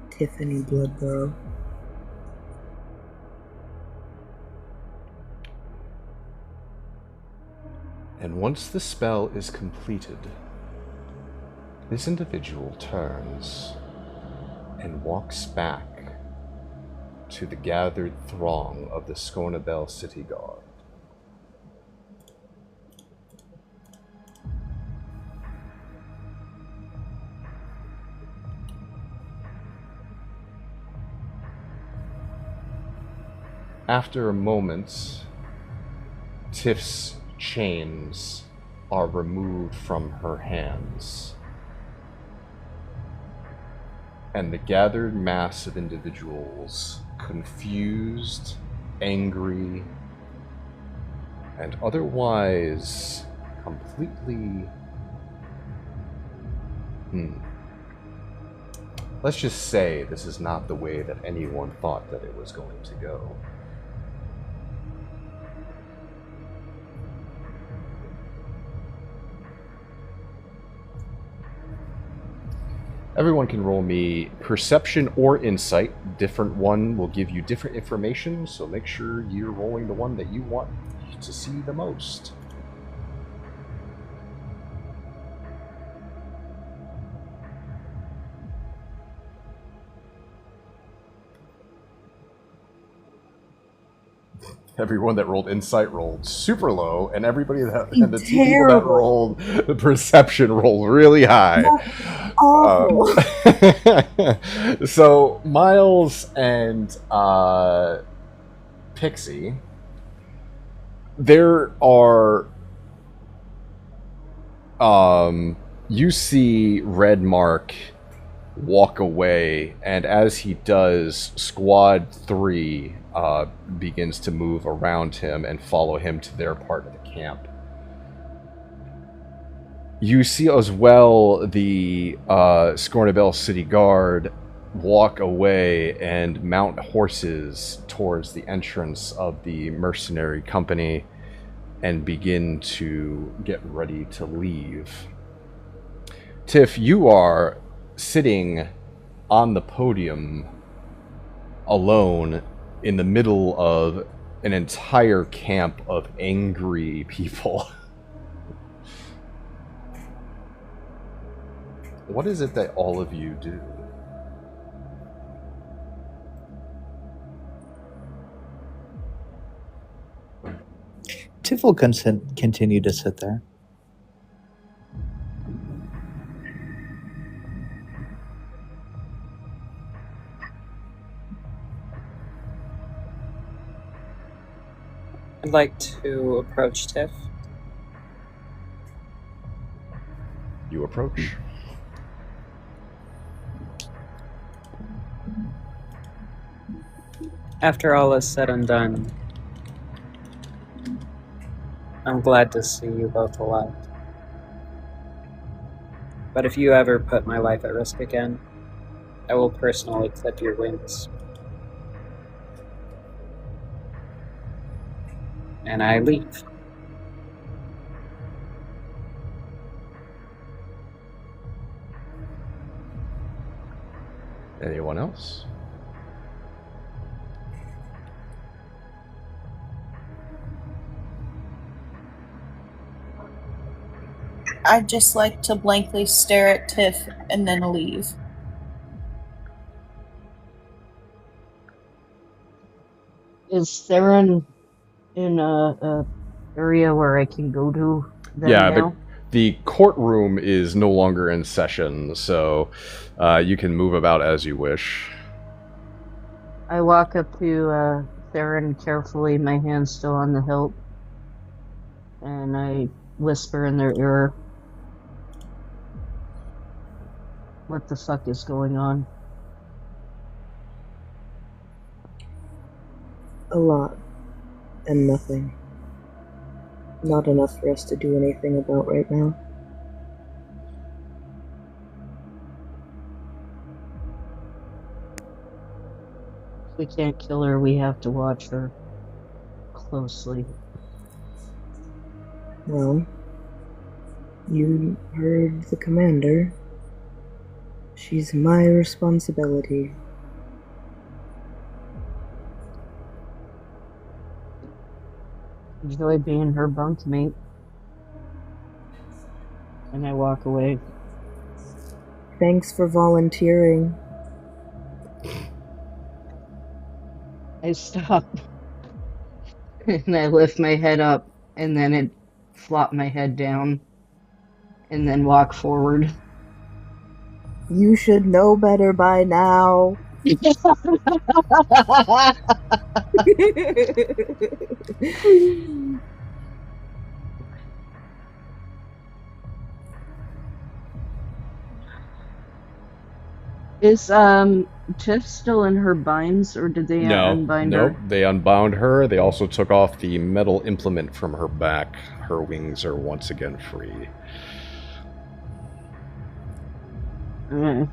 Tiffany Bloodborough. And once the spell is completed, this individual turns and walks back to the gathered throng of the Scornabel City Guard. After a moment, Tiff's chains are removed from her hands, and the gathered mass of individuals, confused, angry, and otherwise completely... Let's just say this is not the way that anyone thought that it was going to go. Everyone can roll me perception or insight. Different one will give you different information, so make sure you're rolling the one that you want to see the most. Everyone that rolled insight rolled super low, and everybody that and the two people that rolled the perception rolled really high. Awful. So Miles and Pixie, there are you see Red Mark walk away, and as he does, Squad 3 begins to move around him and follow him to their part of the camp. You see as well the Scornabel City Guard walk away and mount horses towards the entrance of the mercenary company and begin to get ready to leave. Tiff, you are sitting on the podium alone in the middle of an entire camp of angry people. What is it that all of you do? Tiff will continue to sit there. I'd like to approach Tiff. You approach. After all is said and done, I'm glad to see you both alive. But if you ever put my life at risk again, I will personally clip your wings. And I leave. Anyone else? I'd just like to blankly stare at Tiff and then leave. Is Theron in a area where I can go to them Yeah, now? the courtroom is no longer in session, so you can move about as you wish. I walk up to Theron carefully, my hand still on the hilt, and I whisper in their ear, "What the fuck is going on?" A lot. And nothing. Not enough for us to do anything about right now. If we can't kill her, we have to watch her closely. Well, you heard the commander. She's my responsibility. Enjoy being her bunkmate. And I walk away. Thanks for volunteering. I stop. And I lift my head up, and then I flop my head down, and then walk forward. You should know better by now. Is Tiff still in her binds, or did they unbind her? No, they unbound her. They also took off the metal implement from her back. Her wings are once again free. Okay.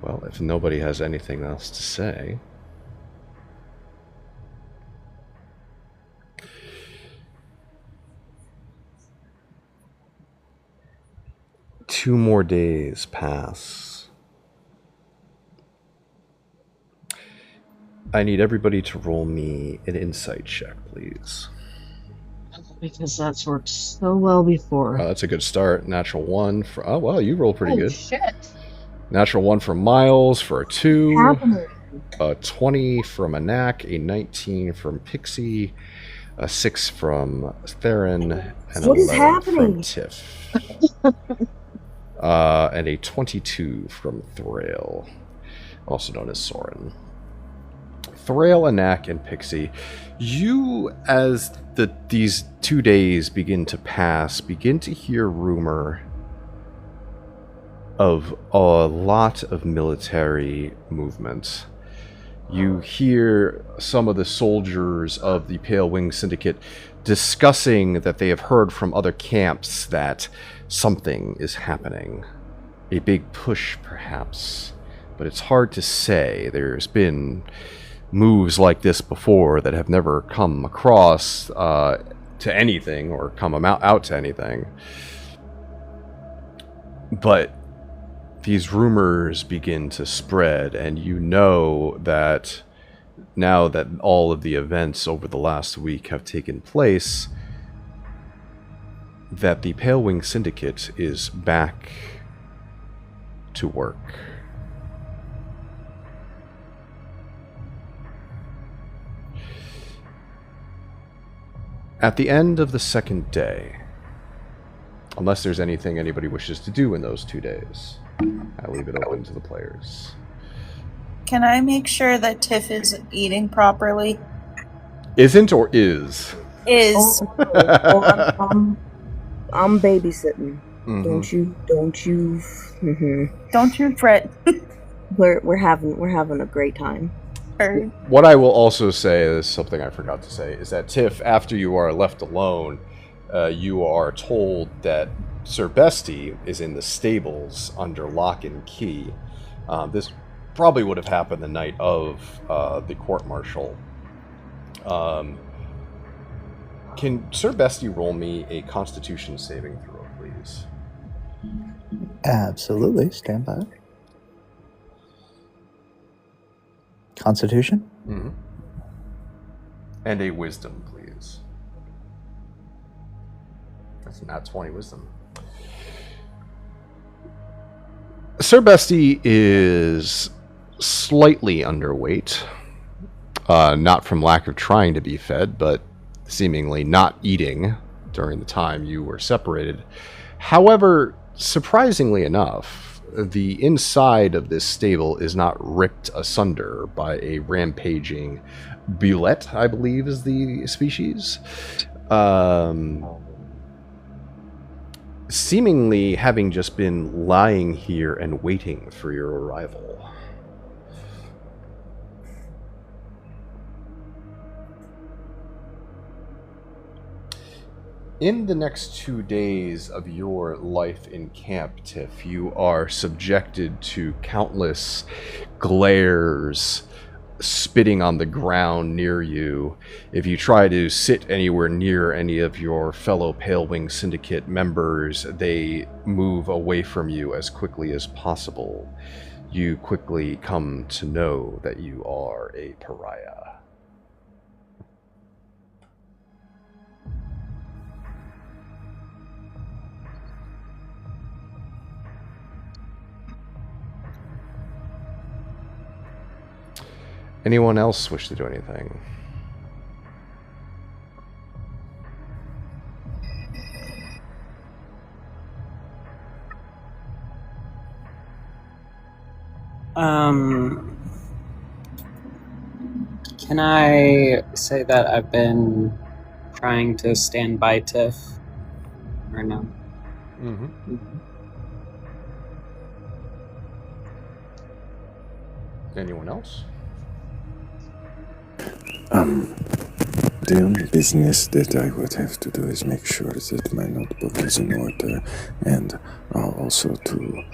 Well, if nobody has anything else to say... Two more days pass. I need everybody to roll me an insight check, please. Because that's worked so well before. Oh, that's a good start. Natural 1 for... Oh, well, you rolled pretty good. Shit. Natural 1 from Miles for a 2. Happening. A 20 from Anak. A 19 from Pixie. A 6 from Theron. And What a is 11 happening? from Tiff. And a 22 from Thrail, also known as Soren. Thrail, Anak, and Pixie, you, as these 2 days begin to pass, begin to hear rumor of a lot of military movement. You hear some of the soldiers of the Pale Wing Syndicate discussing that they have heard from other camps that something is happening. A big push, perhaps. But it's hard to say. There's been moves like this before that have never come across to anything or come out to anything. But these rumors begin to spread, and you know that now that all of the events over the last week have taken place, that the Pale Wing Syndicate is back to work. At the end of the second day, unless there's anything anybody wishes to do in those 2 days, I leave it open to the players. Can I make sure that Tiff is eating properly? Isn't or is? Is. I'm babysitting. Mhm. Don't you. Don't you fret. We're having a great time. Or- What I will also say is something I forgot to say is that Tiff, after you are left alone, you are told that Sir Bestie is in the stables under lock and key. This probably would have happened the night of the court-martial. Can Sir Bestie roll me a Constitution saving throw, please? Absolutely. Stand by. Constitution? Mm-hmm. And a Wisdom, please. That's not 20 Wisdom. Sir Bestie is slightly underweight. Not from lack of trying to be fed, but seemingly not eating during the time you were separated. However, surprisingly enough, the inside of this stable is not ripped asunder by a rampaging bulette, I believe is the species. Seemingly having just been lying here and waiting for your arrival. In the next 2 days of your life in Camp Tiff, you are subjected to countless glares, spitting on the ground near you. If you try to sit anywhere near any of your fellow Pale Wing Syndicate members, they move away from you as quickly as possible. You quickly come to know that you are a pariah. Anyone else wish to do anything? Can I say that I've been trying to stand by Tiff? Or no? Mm-hmm. Anyone else? The only business that I would have to do is make sure that my notebook is in order, and also to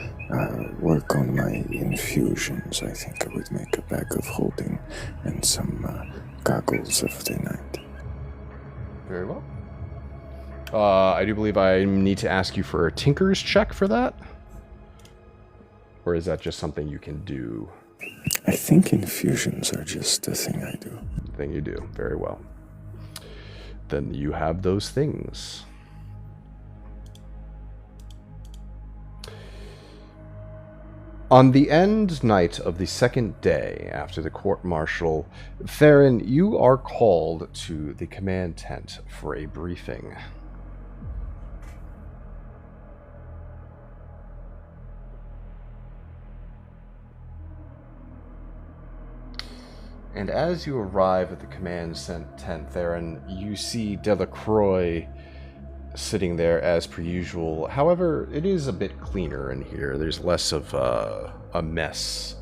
work on my infusions. I think I would make a bag of holding and some goggles of the night. Very well. I do believe I need to ask you for a Tinker's check for that? Or is that just something you can do? I think infusions are just a thing I do. Thing you do. Very well. Then you have those things. On the end night of the second day after the court-martial, Theron, you are called to the command tent for a briefing. And as you arrive at the command tent, Theron, you see Delacroix sitting there as per usual. However, it is a bit cleaner in here. There's less of a mess.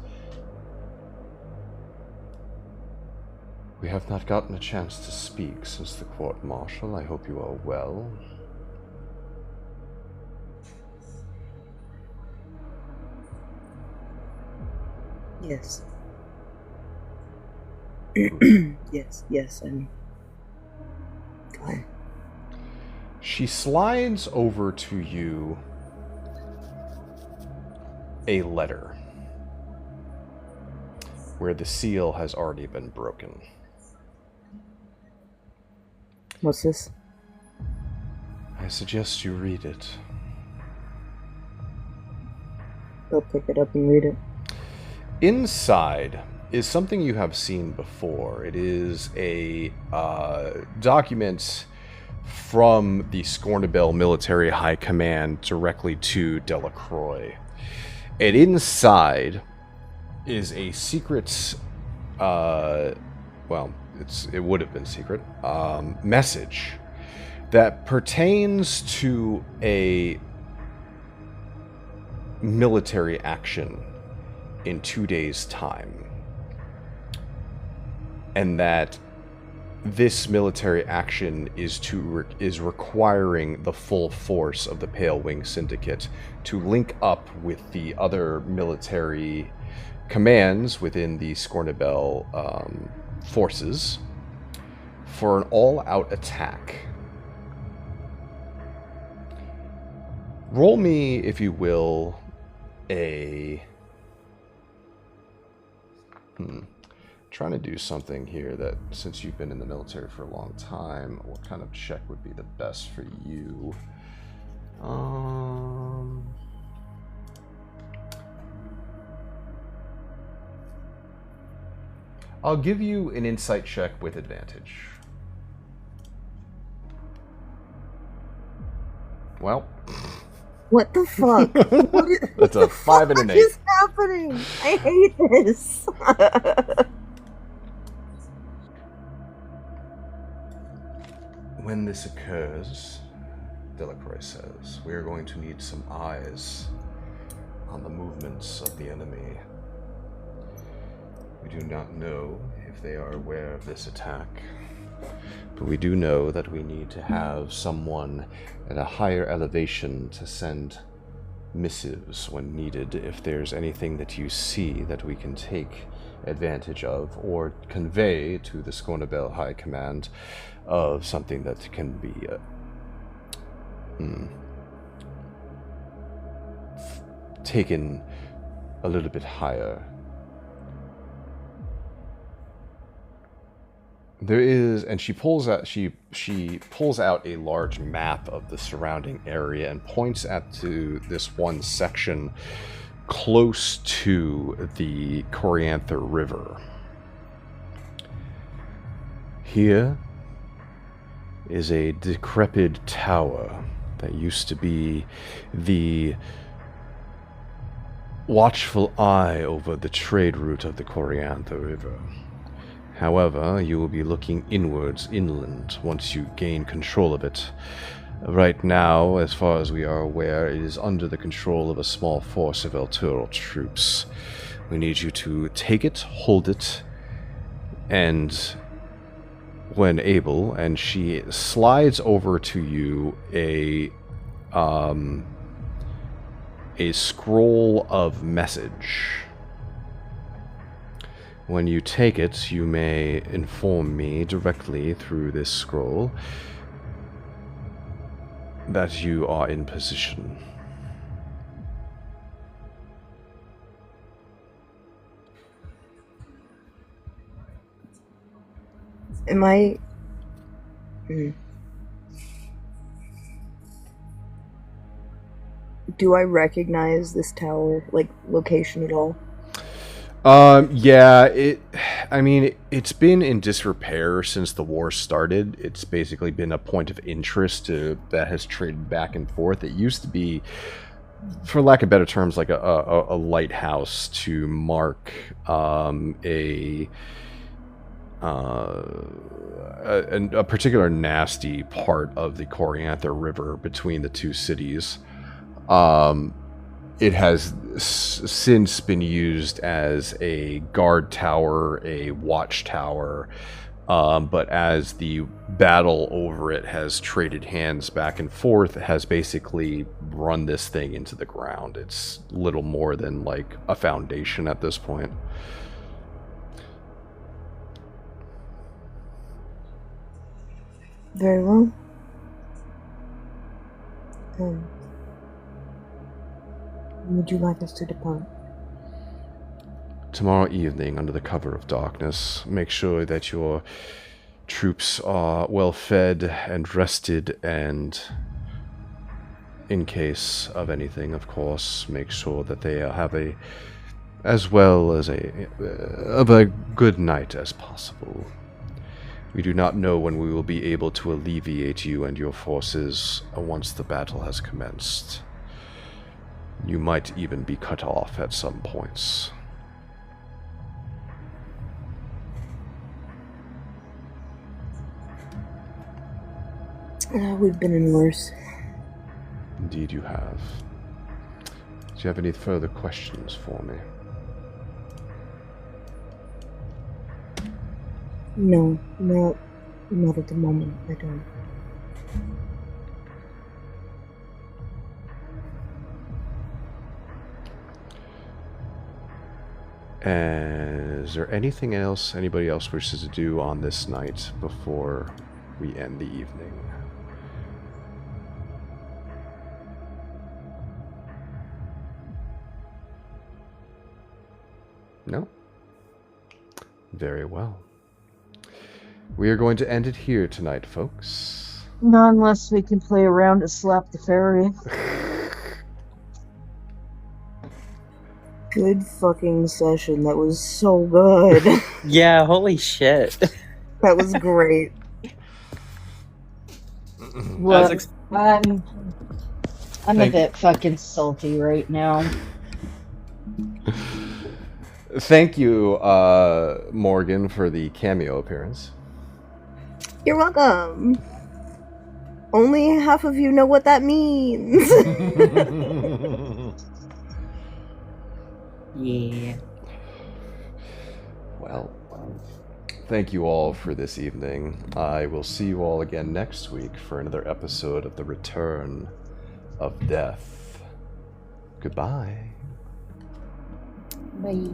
We have not gotten a chance to speak since the court-martial. I hope you are well. Yes. yes, I'm fine. She slides over to you a letter where the seal has already been broken. What's this? I suggest you read it. I'll pick it up and read it. Inside is something you have seen before. It is a document from the Scornabel Military High Command directly to Delacroix. And inside is a secret, well, it would have been secret, message that pertains to a military action in 2 days' time. And that this military action is requiring the full force of the Pale Wing Syndicate to link up with the other military commands within the Scornabel forces for an all-out attack. Roll me, if you will, a... Trying to do something here that, since you've been in the military for a long time, what kind of check would be the best for you? I'll give you an insight check with advantage. Well. What the fuck? That's a 5 and an 8. What is happening? I hate this. When this occurs, Delacroix says, we are going to need some eyes on the movements of the enemy. We do not know if they are aware of this attack, but we do know that we need to have someone at a higher elevation to send missives when needed if there's anything that you see that we can take advantage of or convey to the Scornabel High Command of something that can be taken a little bit higher. There is, and she pulls out a large map of the surrounding area and points to this one section close to the Corianther River. Here is a decrepit tower that used to be the watchful eye over the trade route of the Corianther River. However, you will be looking inland, once you gain control of it. Right now, as far as we are aware, it is under the control of a small force of Eltural troops. We need you to take it, hold it, and when able, and she slides over to you a scroll of message. When you take it, you may inform me directly through this scroll that you are in position. Am I... Do I recognize this tower, like, location at all? Yeah, it's been in disrepair since the war started. It's basically been a point of interest that has traded back and forth. It used to be, for lack of better terms, like a lighthouse to mark a particular nasty part of the Corianther River between the two cities. It has since been used as a guard tower, a watchtower, but as the battle over it has traded hands back and forth, it has basically run this thing into the ground. It's little more than like a foundation at this point. Very well. Would you like us to depart? Tomorrow evening, under the cover of darkness, make sure that your troops are well fed and rested, and in case of anything, of course, make sure that they have a good night as possible. We do not know when we will be able to alleviate you and your forces once the battle has commenced. You might even be cut off at some points. We've been in worse. Indeed you have. Do you have any further questions for me? No, not at the moment. I don't. And is there anything else anybody else wishes to do on this night before we end the evening? No? Very well. We are going to end it here tonight, folks. Not unless we can play around to slap the fairy. Good fucking session. That was so good. Yeah, holy shit. That was great. Well, I'm a bit fucking salty right now. Thank you, Morgan, for the cameo appearance. You're welcome. Only half of you know what that means. Yeah. Well, thank you all for this evening. I will see you all again next week for another episode of The Return of Death. Goodbye. Bye.